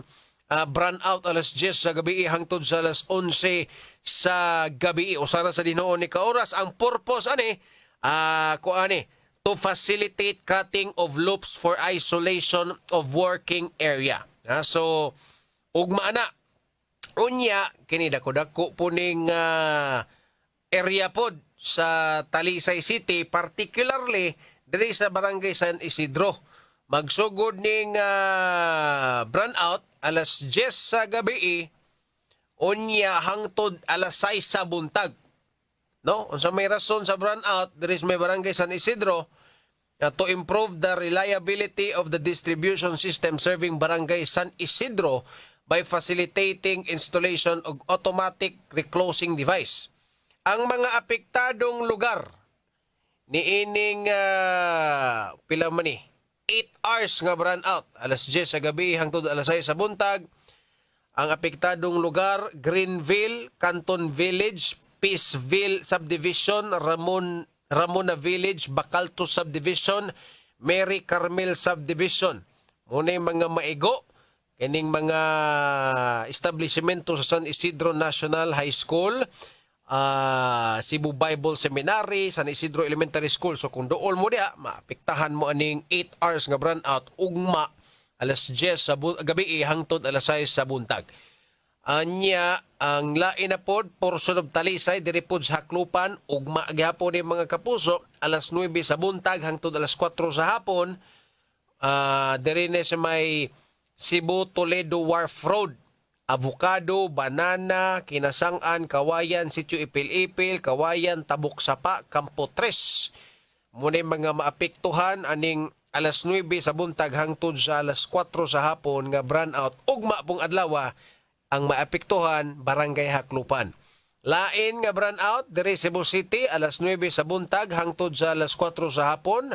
[SPEAKER 1] brownout alas 10 sa gabi hangtod sa alas 11 sa gabi usara sa dinuon ni kaoras. Ang purpose to facilitate cutting of loops for isolation of working area. So ugma na unya kini dako-dako puning area pod sa Talisay City, particularly diri sa Barangay San Isidro. Magsugod ning brownout alas 10 sa gabi unya hangtod alas 6 sa buntag. No? Unsa may rason sa brownout diri sa may Barangay San Isidro to improve the reliability of the distribution system serving Barangay San Isidro by facilitating installation of automatic reclosing device. Ang mga apektadong lugar niining pila man ni 8 hours nga brownout, alas 10 sa gabi hangtod alas 6 sa buntag. Ang apektadong lugar, Greenville, Canton Village, Peaceville Subdivision, Ramona Village, Bacalto Subdivision, Mary Carmel Subdivision. Muna yung mga maigo, kining mga establishmento sa San Isidro National High School, Cebu Bible Seminary, San Isidro Elementary School. So kung dool mo diya, maapektahan mo aning 8 hours nga brownout, ugma, alas 10 sa gabi hangtod alas 6 sa buntag. Anya ang lain na pod portion of Talisay diri pod sa Haklupan ugma gyapon ni mga kapuso alas 9 sa buntag hangtod alas 4 sa hapon. Diri na sa may Cebu Toledo Wharf Road, Avocado, Banana, Kinasangan, Kawayan, Sitio Ipil-Ipil, Kawayan, Tabuk Sapa, Campo 3. Muna mga maapektuhan aning alas 9 sa buntag hangtod sa alas 4 sa hapon nga brownout ugma pong adlaw ang maapektuhan Barangay Haklupan. Lain nga brownout diri Cebu City alas 9 sa buntag hangtod sa alas 4 sa hapon.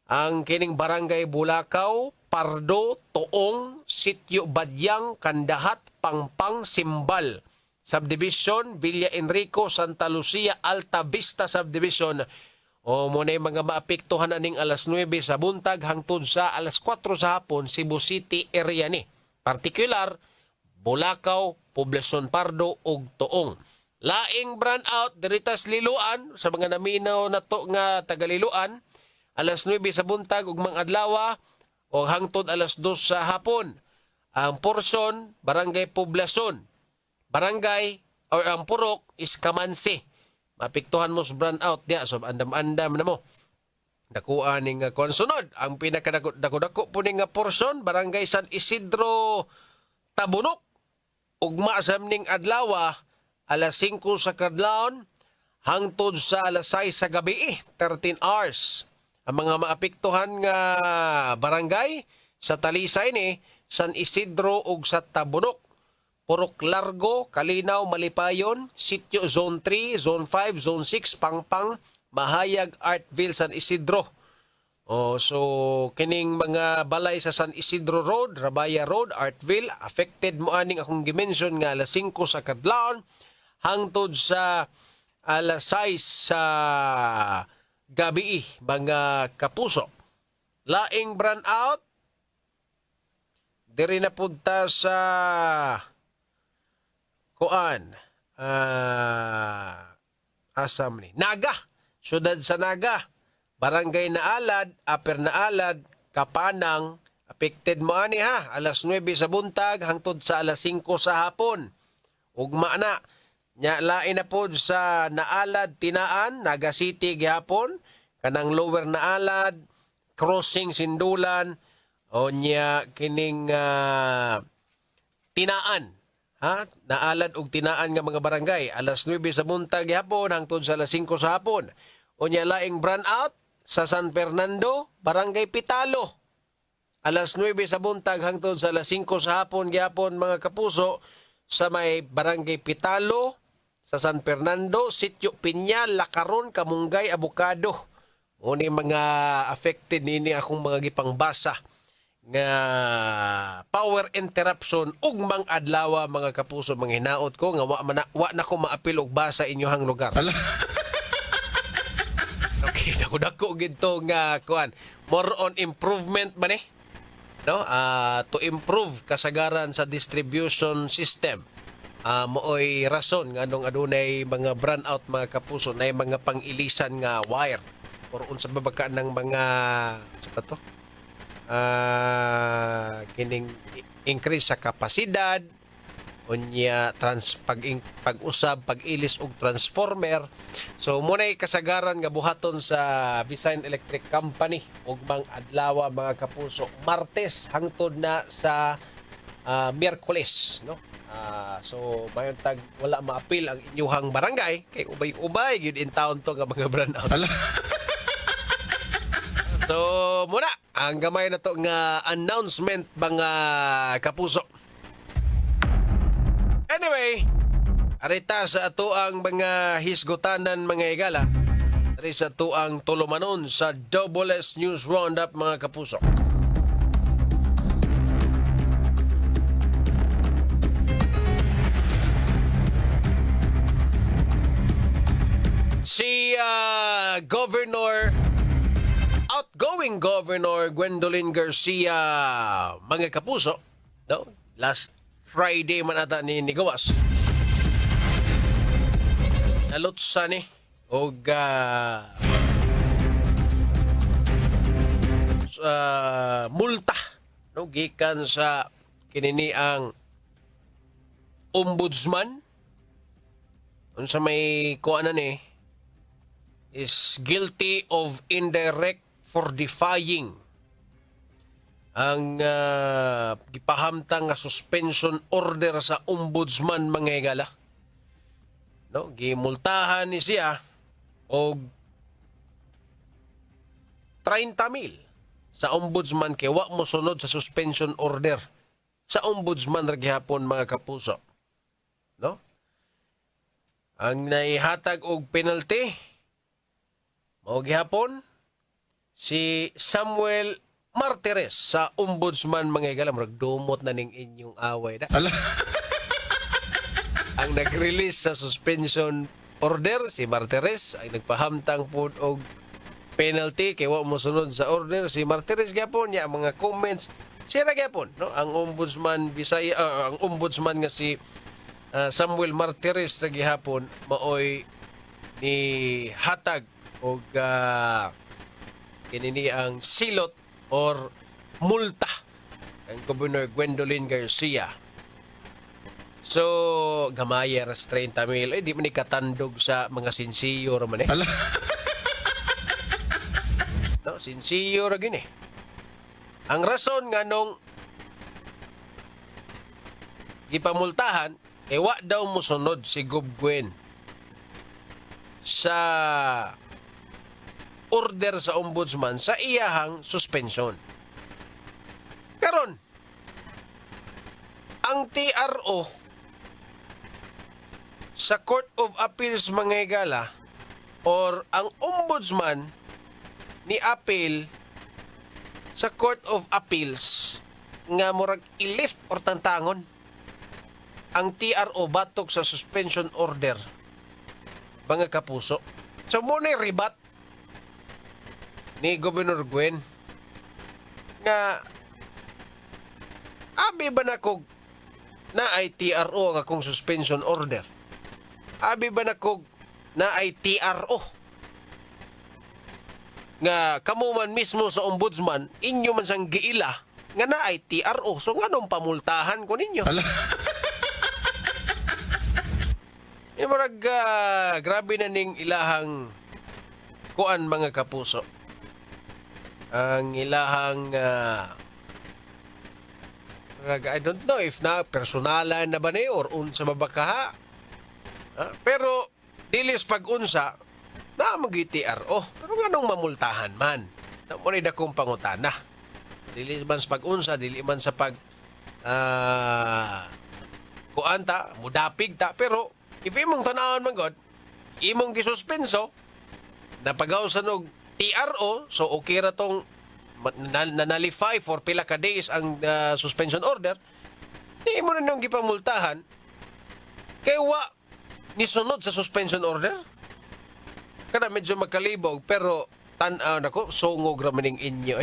[SPEAKER 1] Ang kining Barangay Bulacau, Pardo, Toong, Sitio Badyang, Kandahat, Pangpang, Simbal Subdivision, Villa Enrico, Santa Lucia, Alta Vista Subdivision. O muna yung mga maapektuhan aning alas 9 sa buntag hangtod sa alas 4 sa hapon Cebu City area ni. Particular, Bulacau, Poblacion Pardo ug Toong. Laing brownout diritas Liloan sa mga naminaw na to nga Tagaliloan alas 9 sa buntag ug mga adlaw o hangtod alas 2 sa hapon. Ang portion Barangay Poblacion, barangay or ang purok is Kamansi. Mapiktuhan mo sa brownout niya so andam-andam na mo. Dakuan ning konsunod ang pinakadako-dako po ning portion Barangay San Isidro Tabunok. Ugma sa ning adlaw alas 5 sa kadlawon hangtod sa alas 6 sa gabi 13 hours. Ang mga maapektuhan nga barangay sa Talisay ni San Isidro ug sa Tabunok, Purok Largo, Kalinaw, Malipayon, Sitio Zone 3, Zone 5, Zone 6, Pangpang, Mahayag, Artville, San Isidro. So kining mga balay sa San Isidro Road, Rabaya Road, Artville, affected mo aning akong gimension nga alas 5 sa kadlawon hangtod sa alas 6 sa gabi mga kapuso. Laing brownout diri na punta sa kuan asam ni Naga, syudad sa Naga, Barangay Naalad, Upper Naalad, Kapanang, affected mo ani ha, alas 9 sa buntag hangtod sa alas 5 sa hapon. Ugma na nya lain na pod sa Naalad, Tinaan, Naga City gihapon, kanang Lower Naalad, Crossing Sindulan, o nya kining Tinaan, ha? Naalad ug Tinaan nga mga barangay, alas 9 sa buntag gihapon hangtod sa alas 5 sa hapon. O nya laing brownout sa San Fernando, Barangay Pitalo, alas 9 sa buntag hangtod sa alas 5 sa hapon gihapon mga kapuso sa may Barangay Pitalo, sa San Fernando, Sitio Piña, Lacaron, Kamunggay, Abukado. Muni mga affected nini akong mga gipangbasa nga power interruption ug mang adlaw mga kapuso, mga hinaot ko nga wa na ko maapil og basa inyohang lugar. Okay, dako gito nga kuan. More on improvement man no? To improve kasagaran sa distribution system. Mooy rason nga nung adunay mga brownout mga kapuso na mga pangilisan nga wire or unsa babaka ng mga sa to kining increase sa kapasidad unya pag-usab, pag-ilis og transformer. So muna'y kasagaran nga buhaton sa Visayan Electric Company ug mang adlaw mga kapuso, Martes hangtod na sa Miyerkules, no? So mayon tag wala maapil ang inyuhang barangay kay ubay-ubay gyud in town to nga mga brownout. So muna ang gamay na to nga announcement mga kapuso. Anyway, arita sa ato ang mga hisgotanan mga igala. Ari sa ato ang tulumanon sa Double S News Roundup mga kapuso. Si outgoing Governor Gwendolyn Garcia mga kapuso, no? Last Friday man ata ni gawas. Nalutsa ni og multa, no, gikan sa kinini ang ombudsman unsa may kuanan ni is guilty of indirect for defying ang gipahamtang nga suspension order sa ombudsman mga higala. No, gimultahan ni siya og 30,000 sa ombudsman kay wa mo sunod sa suspension order sa ombudsman ra gihapon mga kapuso. No? Ang naihatag og penalty mao gihapon si Samuel Martires sa ombudsman mga higala. Murag dumot na ning inyong away na. Ang nag-release sa suspension order si Martires ay nagpahamtang po og penalty kay wa mo sunod sa order si Martires gyapon niya mga comments sira gyapon, no? Ang ombudsman ang ombudsman nga si Samuel Martires na gihapon maoy ni hatag og kinini ang silot or multa ang Governor Gwendolyn Garcia. So, gamaya ras 30,000. Di man ikatandog sa mga sinsiyo raman eh. No, sinsiyo ra gini. Ang rason nga nung gipamultahan, wa daw musunod si Gob Gwen sa order sa ombudsman sa iyahang suspension. Karon, ang TRO sa Court of Appeals mga higala or ang ombudsman ni appeal sa Court of Appeals nga murag i-lift or tantangon ang TRO batok sa suspension order mga kapuso. So muna ribat ni Governor Gwen nga abi ba na kog na ay TRO ang akong suspension order? Abi ba na kog na ay TRO nga kamo man mismo sa ombudsman inyo man sang giila nga na ay TRO, so nganong pamultahan ko ninyo? Yung marag grabe na ning ilahang kuan mga kapuso. Ang ilahang I don't know if na personalan na ba ni or unsa babakaha. Pero dilis pag-unsa na mag-TRO. Pero nganong mamultahan man? Muna dakong pangutana. Dili man sa pag-unsa, dili man sa pag kuanta, mudapig ta, pero if imong tanawon man god, imong gisuspenso napagawsan og TRO, so okay ra tong nanalify for pila ka days ang suspension order, di mo na nung gipamultahan kay wa ni sunod sa suspension order. Kada medyo magkalibog pero tan-aw nako sungog ra maning inyo.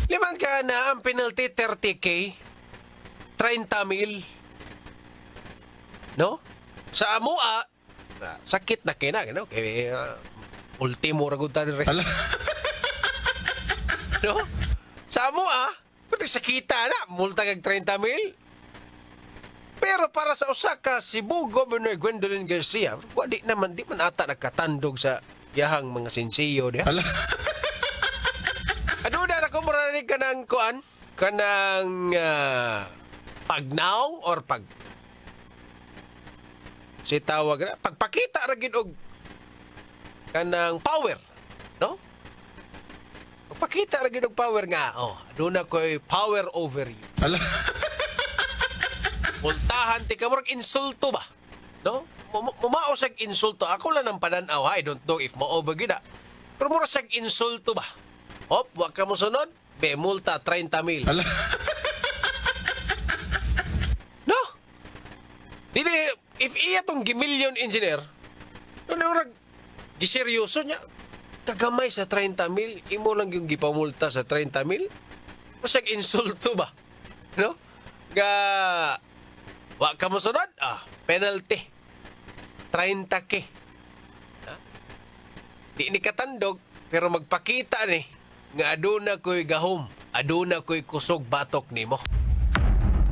[SPEAKER 1] Limang ka na ang penalty 30K, 30,000. No? Sa amoa sakit na kina, no? Kay ultimo ra gud ta dire. No? Sa amoa Pati sa kita na, multa kag 30 mil. Pero para sa Osaka, Cebu Governor Gwendolyn Garcia, di man ata nagkatandog sa yahang mga sinsiyo niya. Ano na ako marinig ka ng kuan? Kanang pagnaong or si tawag na, pagpakita ra gid og kanang power, no? Pagpakita ra gid og power nga, aduna ko'y power over you. Multahan ti ka murag insulto ba? No? Mumao sag insulto. Ako lang ang pananaw, I don't know if mao ba gid. Pero mura sag insulto ba? Hop, wa ka mo sunod, be multa 30 mil. No? Dili, if iya tong gimillion engineer, no murag giseryoso niya. Kagamay sa 30 mil, imo lang yung gipamulta sa 30 mil. Masag insulto ba? No? Wa ka mo sunod? Penalty. 30K. Di ni katandog, pero magpakita ni, nga aduna ko'y gahom, aduna ko'y kusog batok ni mo.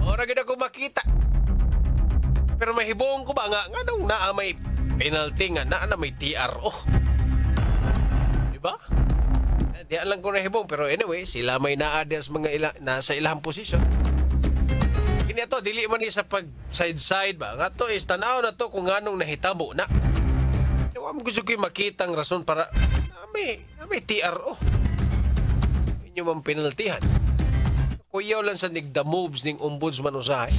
[SPEAKER 1] Ora gid ako makita. Pero mahibong ko ba nga nung naa may penalty nga, naa na may TRO. Diba? Di alam ko na hibong, pero anyway, sila may naadas mga nasa ilang posisyon. Ito, dili man ni sa pag side-side ba? Nga to, is tanaw na to kung anong nahitabo na. Huwag gusto ko makitang rason para may TRO. Inyo mang penaltihan. Kuyaw lang sa nigda moves ning ombudsman usahay.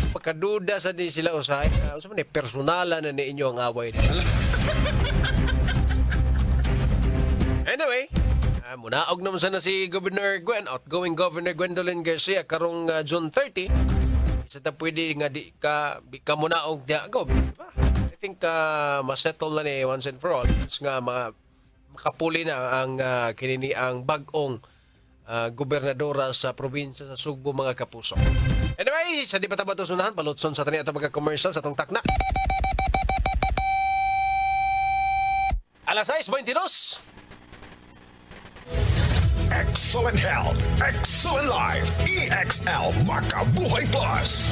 [SPEAKER 1] Pagkaduda sa di sila usahay, personala na ni inyo ang away nila. Anyway, munaog naman sana si outgoing Governor Gwendolyn Garcia karong June 30. Isa ta pwede nga di ka munaog diya go. Diba? I think masettle na ni once and for all. Nga makapuli na ang kinini ang bag-ong gobernadora sa probinsya sa Sugbo, mga kapuso. Anyway, sa di pa tabato sunahan, palutson sa tani at mga commercial sa tong takna. Alas 6:22.
[SPEAKER 3] Excellent health, excellent life. EXL Makabuhay Plus.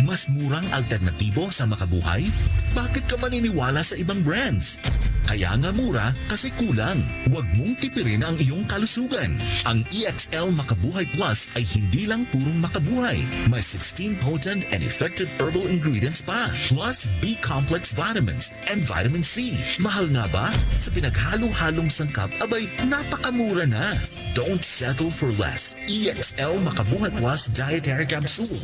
[SPEAKER 10] Mas murang alternatibo sa Makabuhay? Bakit ka maniniwala sa ibang brands? Kaya nga mura kasi kulang. Huwag mong tipirin ang iyong kalusugan. Ang EXL Makabuhay Plus ay hindi lang purong makabuhay. May 16 potent and effective herbal ingredients pa. Plus B-complex vitamins and vitamin C. Mahal nga ba? Sa pinaghalo-halong sangkap, abay, napakamura na. Don't settle for less. EXL Makabuhay Plus Dietary Capsule.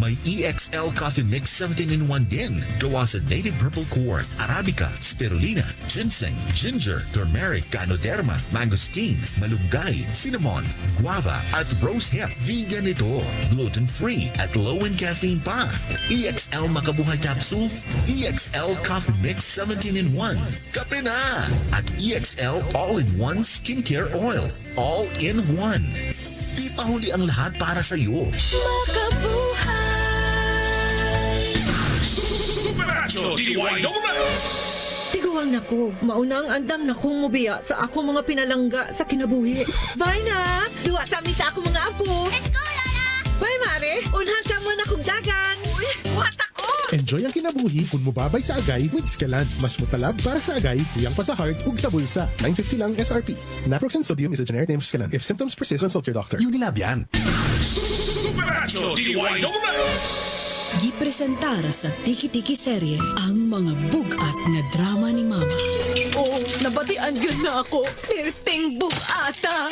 [SPEAKER 10] May EXL Coffee Mix 17-in-1 din. Gawa sa native purple corn, Arabica, Spirulina, ginseng, ginger, turmeric, ganoderma, mangosteen, malunggay, cinnamon, guava, at rosehip. Vegan ito. Gluten-free at low in caffeine pa. EXL Makabuhay Capsule, EXL Coffee Mix 17-in-1. Kape na! At EXL All-in-One Skincare Oil. All-in-one. Di pa huli ang lahat para sa iyo.
[SPEAKER 26] Makabuhay!
[SPEAKER 3] Supernatural DIY
[SPEAKER 5] Tiguang na ko. Mauna ang andam na kong mubiya sa ako mga pinalangga sa kinabuhi. Bye na! Duwa sa amin sa ako mga apo. Let's go, Lola! Bye, Mare! Unhan sa mga akong dagan. Uy, buhat ako!
[SPEAKER 15] Enjoy ang kinabuhi kung mubabay sa agay with Scalan. Mas mutalab para sa agay, tuyang pa sa heart, ug sa bulsa. $9.50 lang SRP. Naproxen sodium is a generic name of Scalan. If symptoms persist, consult your doctor.
[SPEAKER 3] Unilab yan. Supernatural DIY
[SPEAKER 19] Gipresentar sa Tiki-Tiki serye ang mga bugat nga drama ni Mama.
[SPEAKER 26] Oh, nabatian yun na ako. Perting bugata.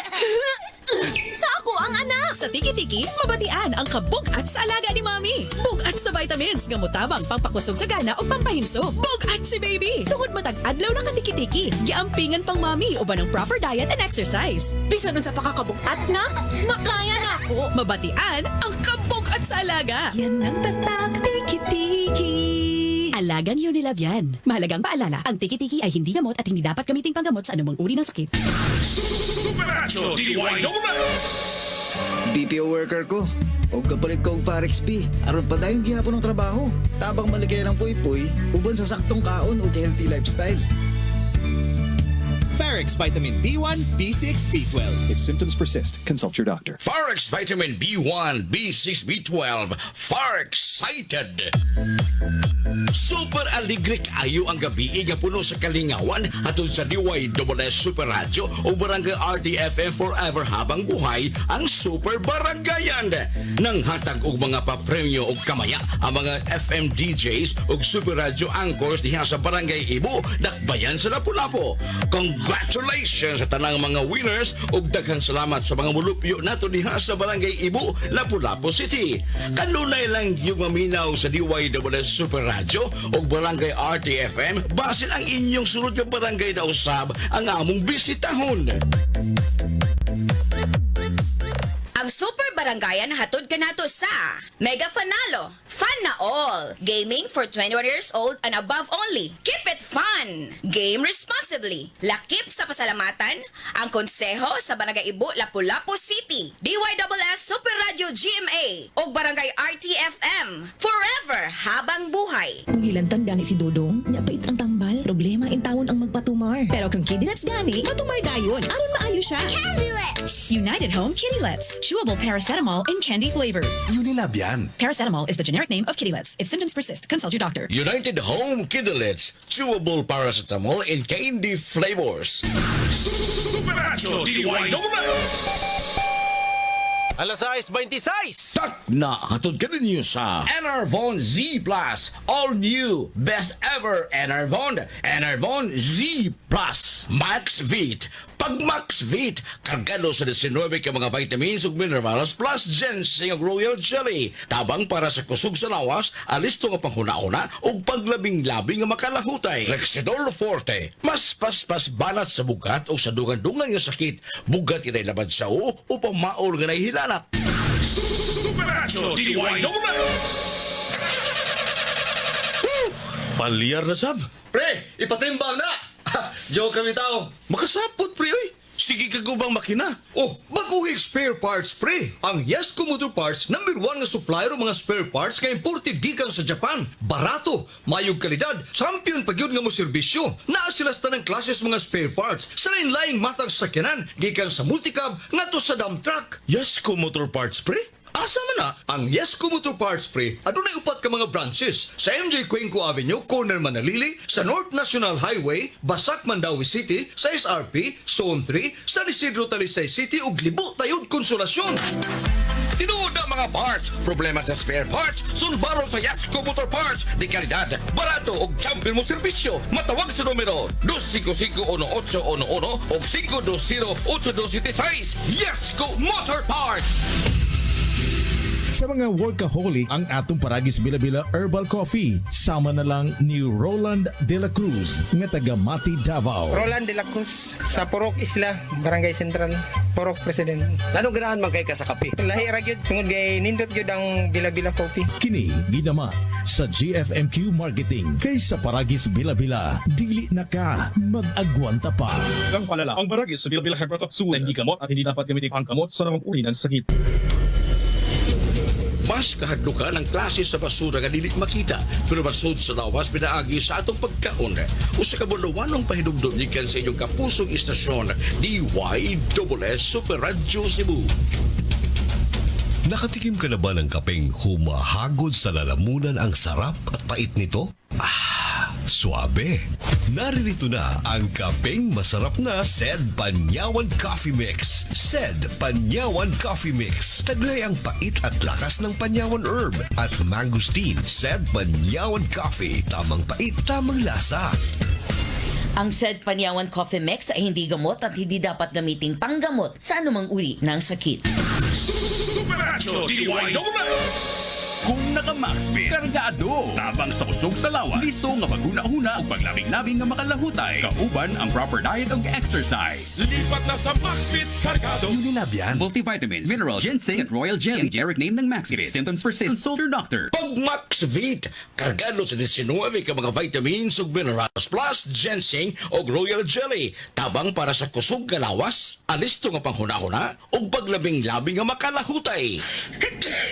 [SPEAKER 19] Sa ako ang anak! Sa Tiki-Tiki, mabatian ang kabugat sa alaga ni Mami. Bugat sa vitamins nga mutabang pampakusog sa gana o pampahinso. Bugat si baby! Tungod matag-adlaw na ka Tiki-Tiki. Giampingan pang Mami uban ng proper diet and exercise. Bisan nun sa pakakabugat na, makaya na ako. Mabatian ang kabugat sa alaga. Yan ang tatak Tiki-Tiki. Alagang Unilab yan. Mahalagang paalala, ang Tiki-Tiki ay hindi gamot at hindi dapat gamiting panggamot sa anumang uri ng sakit.
[SPEAKER 3] Supernatural DIY
[SPEAKER 11] BPO worker ko. O kapalit kong Parex B. Aron pa dahil gihapon ng trabaho. Tabang maligay ng puy-puy, uban sa saktong kaon o healthy lifestyle.
[SPEAKER 6] Farex Vitamin B1, B6, B12. If symptoms persist, consult your doctor.
[SPEAKER 2] Farex Vitamin B1, B6, B12. Far-excited! Super aligre kayo ang gabi nga puno sa kalingawan atol sa DYWS Super Radio o Barangay RDFM Forever habang buhay ang Super Barangayan. Nang hatag og mga papremyo og kamaya ang mga FM DJs og Super Radio anchors diha sa Barangay Ibo, dakbayan sa Lapu-Lapu. Congratulations sa tanang mga winners ug daghang salamat sa mga mulupyo nato diha sa Barangay Ibo, Lapu-Lapu City. Kanunay lang yung maminaw sa DYWS Super Radio o Barangay RTFM basin ang inyong sunod nga barangay na usab ang among bisitahon.
[SPEAKER 4] Ang Super Barangayan hatod kanato sa Mega Fanalo, Fun na All, Gaming for 21 years old and above only. Keep it fun! Game responsibly. Lakip sa pasalamatan, ang konseho sa Barangay Ibo, Lapu-Lapu City, DYWS Super Radio GMA o Barangay RTFM. Forever habang buhay.
[SPEAKER 19] Kung hilantang gani si Dodong, nyapait ang tambal, problema in tawon ang magpatumar. Pero kung Kidilets gani, matumar dayon, aron maayo siya.
[SPEAKER 12] Candylets!
[SPEAKER 19] United Home Kidilets. Chewable paracetamol in candy flavors.
[SPEAKER 9] Unilab yan.
[SPEAKER 19] Paracetamol is the generic name of Kidilets. If symptoms persist, consult your doctor.
[SPEAKER 2] United Home Kidilets, chewable paracetamol in candy flavors.
[SPEAKER 3] Supernatural DYWS!
[SPEAKER 1] Alas 6:26.
[SPEAKER 2] Tak na hatod ka ninyo sa Enervon Z Plus. All new, best ever Enervon. Enervon Z Plus. Max Vit. Pag Max Vit, kargado sa 19 ka mga vitamins ug minerals plus ginseng ug royal jelly. Tabang para sa kusog sa lawas, alisto nga panghuna-una ug paglabing-labing nga makalahutay. Rexidol Forte. Mas paspas banat sa bugat o sa dungan-dungan nga sakit. Bugat inay labad sa upang maol nga hilanat.
[SPEAKER 3] Supernatural DYWS!
[SPEAKER 8] Palyar na sab.
[SPEAKER 13] Pre, ipatimbang na! Joke kami tao.
[SPEAKER 8] Makasapot, pre, oy. Sige ka gubang makina.
[SPEAKER 13] Oh, baguhig spare parts, pre. Ang Yesco Motor Parts, #1 nga supplier ng mga spare parts nga imported gikan sa Japan. Barato, mayog kalidad, champion pagyud nga mo serbisyo. Naa sila sa tanang klases mga spare parts sa lain-laing matag sakyanan gikan sa multicab ngadto sa dump truck.
[SPEAKER 8] Yesco Motor Parts, pre?
[SPEAKER 13] Asa man na? Ang Yesco Motor Parts, pre, adunay upat ka mga branches sa MJ Cuenco Avenue, corner Manalili, sa North National Highway, Basak, Mandawi City, sa SRP, Zone 3, San Isidro, Talisay City, ug Libo, Tayod, Konsolasyon.
[SPEAKER 2] Tinuod ang mga parts. Problema sa spare parts, sulbaro sa Yesco Motor Parts. Di kalidad, barato ug champion mo serbisyo. Matawag sa numero 255-1811 o 520-8276. Yesco Motor Parts!
[SPEAKER 16] Sa mga workaholic ang atong Paragis Bila-Bila Herbal Coffee. Sama na lang ni Roland De La Cruz nga taga Mati, Davao.
[SPEAKER 17] Roland De La Cruz sa Purok Isla, Barangay Central, Purok President. Lalo ganahan man kay ka sa kape. Lahi ra gyud tungod kay nindot gyud ang Bila-Bila Coffee.
[SPEAKER 16] Kini gidama sa GFMQ Marketing kay sa Paragis Bila-Bila dili na ka mag-agwanta pa.
[SPEAKER 15] Ang palala, ang Paragis sa Bila-Bila Herbal Coffee hindi gamot at hindi dapat gamitin ang kamot sa namang uri ng sakit.
[SPEAKER 2] Mas kahadlukan ang klase sa basura nga dili makita pero basod sa lawas pinaagi sa atong pagkaon. Usa ka bulawanong pahinumdum gikan sa inyong kapusong istasyon DYWS Super Radio Cebu.
[SPEAKER 18] Nakatikim ka na ba ng kapeng humahagod sa lalamunan ang sarap at pait nito? Suabe. Naririto na ang kapeng masarap na Sed Panyawan Coffee Mix. Sed Panyawan Coffee Mix. Taglay ang pait at lakas ng Panyawan Herb at Mangosteen. Sed Panyawan Coffee. Tamang pait, tamang lasa.
[SPEAKER 27] Ang Sed Panyawan Coffee Mix ay hindi gamot at hindi dapat gamiting panggamot sa anumang uri ng sakit.
[SPEAKER 3] Supernatural DYWS!
[SPEAKER 28] Kung naka-Maxbit, kargado, tabang sa kusog sa lawas, listo nga maghuna-huna o paglabing-labing nga makalahutay, kauban ang proper diet ug exercise.
[SPEAKER 3] Lipat na sa Maxbit Cargado.
[SPEAKER 9] Unilab yan.
[SPEAKER 28] Multivitamins, minerals, ginseng at royal jelly. Generic name ng Maxbit. Symptoms persist, consult your doctor.
[SPEAKER 2] Pag Max Vit, kargado sa 19 ka mga vitamins ug minerals plus ginseng ug royal jelly. Tabang para sa kusog nga lawas, alisto nga panghuna-huna ug paglabing-labing nga makalahutay.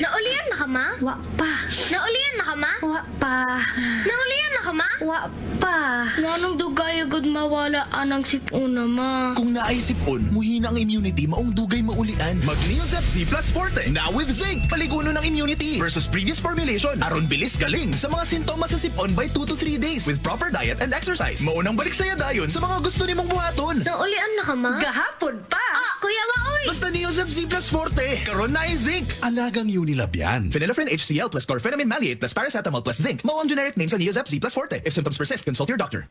[SPEAKER 12] Naulian na ka, ma? Wa
[SPEAKER 7] pa.
[SPEAKER 12] Naulian na ka, ma?
[SPEAKER 7] Wa pa.
[SPEAKER 12] Naulian na ka, ma?
[SPEAKER 7] Wa pa.
[SPEAKER 12] Nanong dugay agad mawala anang sipuna, ma.
[SPEAKER 10] Kung naisipon, muhina ang immunity maong dugay maulian.
[SPEAKER 14] Mag-Neosep Z Plus Forte na with zinc. Paliguno ng immunity versus previous formulation. Aron bilis galing sa mga sintomas sa sipon by 2 to 3 days with proper diet and exercise. Maunang balik saya dayon sa mga gusto nimong buhaton.
[SPEAKER 12] Naulian na ka, ma?
[SPEAKER 7] Gahapon pa.
[SPEAKER 12] Kuya Waoy!
[SPEAKER 14] Basta Neosep Z Plus Forte. Karon na zinc. Alagang Unilab yan. Phenylephrine HCl plus chlorphenamine maleate plus paracetamol plus zinc. Mao ang generic name sa Neosep Z Plus Forte. If symptoms persist, consult your doctor.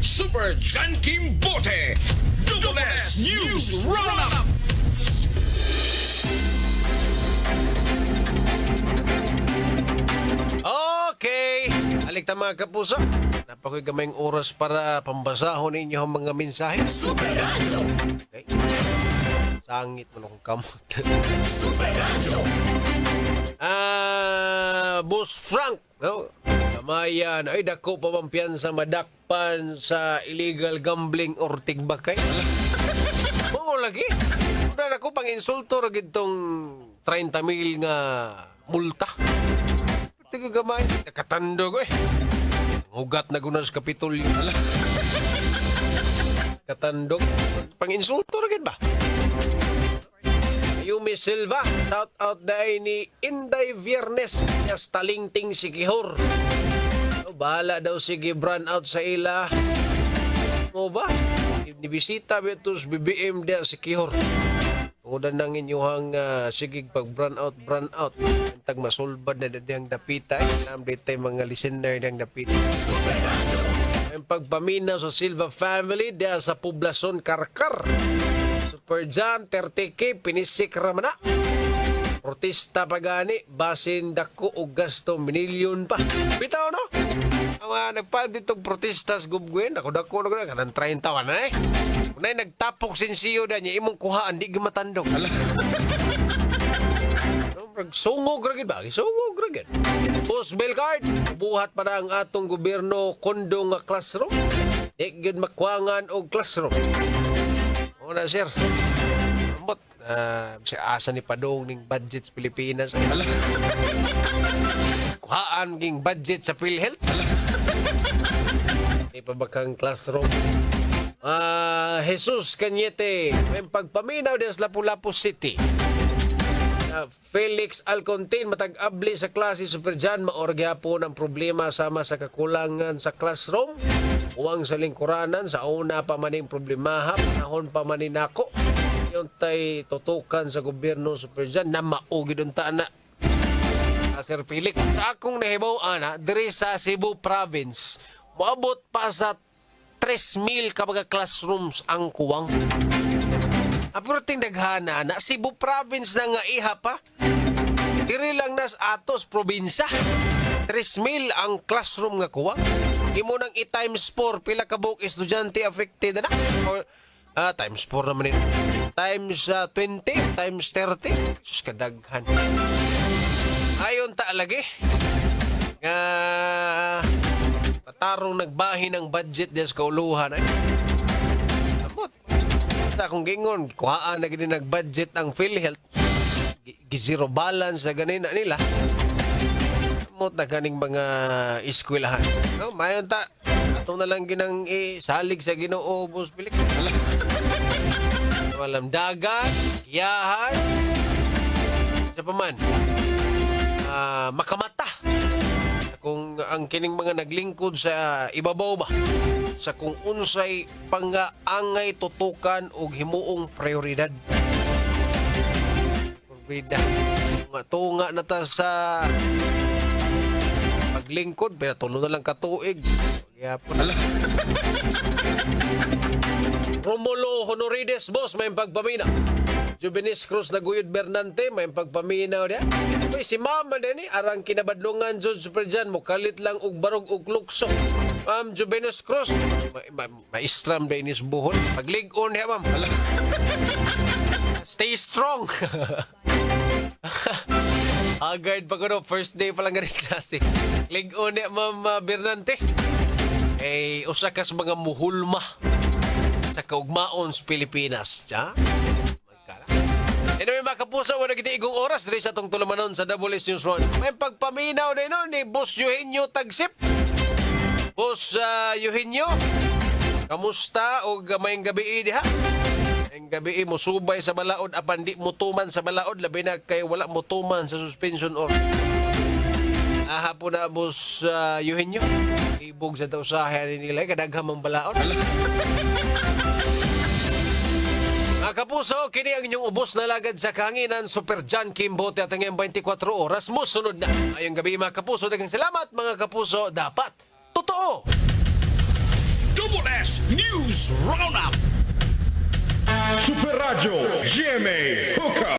[SPEAKER 2] Super John Kim Bote. Double S News Roundup.
[SPEAKER 1] Okay, alik ta mga kapuso. Napakoy gamayng oras para pambasahon ninyo ang mga mensahe.
[SPEAKER 2] Super Radio.
[SPEAKER 1] Okay. Sangit mo nung kamot.
[SPEAKER 2] Super Radio.
[SPEAKER 1] Boss Frank, no? Kamayan, ay dako pa bang piyansa madakpan sa illegal gambling or tigbakay? Oo lagi. Una dako pang insulto ra gid tong 30,000 nga multa. Tigo gamay, nakatandog eh. Hugat na guna sa Kapitolyo. Katandog. Pang-insulto rin ba? Yumi Silva, shout out dahil ni Inday Viernes. Yes, talingting si Kihor. Bahala daw si Gibran out sa ila. Mo ba? Nibisita betos BBM dia si Kihor. Udan nang inyuhang sigig pag brand out. Tag masulbad na dadang dapita. Namdit tayo mga listener ng dapita. Ang pagpaminaw sa Silva family dia sa poblasyon Karkar. Super John, 30K, pinisik ramana. Protesta pagani, basin dako o gasto milyon pa. Bitaw no? Ang nagpahal ditong protestas gubgwen, dako na kanang 30 taon na eh. Kunay nagtapok sinsiyo na niya, imong kuhaan, di gumatandog. Sungog ragid ba? Sungog ragid. Post bill card, buhat pa na ang atong gobyerno kondo nga classroom. Di gyud makwangan og classroom. O na sir. Ambot si asa ni padong ning budget sa Pilipinas. Kuhaan ging budget sa PhilHealth. Di pa bakang classroom. Jesus Cañete, may pagpaminaw din sa Lapu-Lapu City. Felix Alcontin, matag-abli sa klase Super John, maorgya po ng problema sama sa kakulangan sa classroom. Uwang sa lingkuranan, sa una pa maning problemaha, panahon pa manin ako. Yung tay tutukan sa gobyerno Super John, na maugid untaan na. Sir Felix, sa akong nahibaw, diri sa Cebu Province, maabot pa sa 3,000 kabaga classrooms ang kuwang. Pero tindaghana na Cebu Province na nga iha pa. Diri lang nas atos probinsya. 3,000 ang classroom nga kuwang. Imo nang i-times 4 pila ka buok estudyante affected na. Or times 4 naman ito. Times 20, times 30. Sus kadaghan. Ayon ta lagi. Patarong nagbahin ng budget des kauluhan ay. Amot. Basta kung gingon, kuhaan na gini nag-budget ang PhilHealth. Zero balance na ganin na nila. Amot na ganing mga eskwelahan. No, mayon ta. Ato na lang ginang salig sa Ginoo, Boss Pilik. Walang dagat, yahan. Sa paman. Makamata. Kung ang kining mga naglingkod sa ibabaw ba sa kung unsay pangaangay tutukan og himuong prioridad. Tunga na ta sa paglingkod pero tulo na lang katuig. Romulo Honorides, boss, may pagpamina. Juvenis Cruz Naguyod Bernante, may pagpaminaw niya. Uy, si Mama din arang kinabadlungan Jud Super John, mukalit lang og barog og lukso. Ma'am Juvenis Cruz, maistram din is buhon. Paglig-on niya, ma'am. Stay strong. Agad pa ko no, first day pa lang ganis klase. Lig-on niya, Ma'am Bernante. Usa ka sa mga muhulma sa kaugmaon sa Pilipinas. Anyway, mga kapuso, wala kita igong oras diri sa itong tulumanon sa WS News 1. May pagpaminaw na yun ni Boss Eugenio Tagsip. Boss Eugenio, kamusta o gamayng gabi diha? Ang gabi mo subay sa balaod apan di mutuman sa balaod labi na kay wala mutuman sa suspension order. Hapon na Boss Eugenio. Ibog sa tausahan nila kadaghang ang balaod. Mga kapuso, kini ang inyong ubos na lagad sa kanginan Super John Kimbote at ang 24 oras mo sunod na. Ayong gabi mga kapuso, daghang salamat mga kapuso, dapat totoo.
[SPEAKER 2] Double S News Roundup.
[SPEAKER 3] Super Radio GMA Hookup.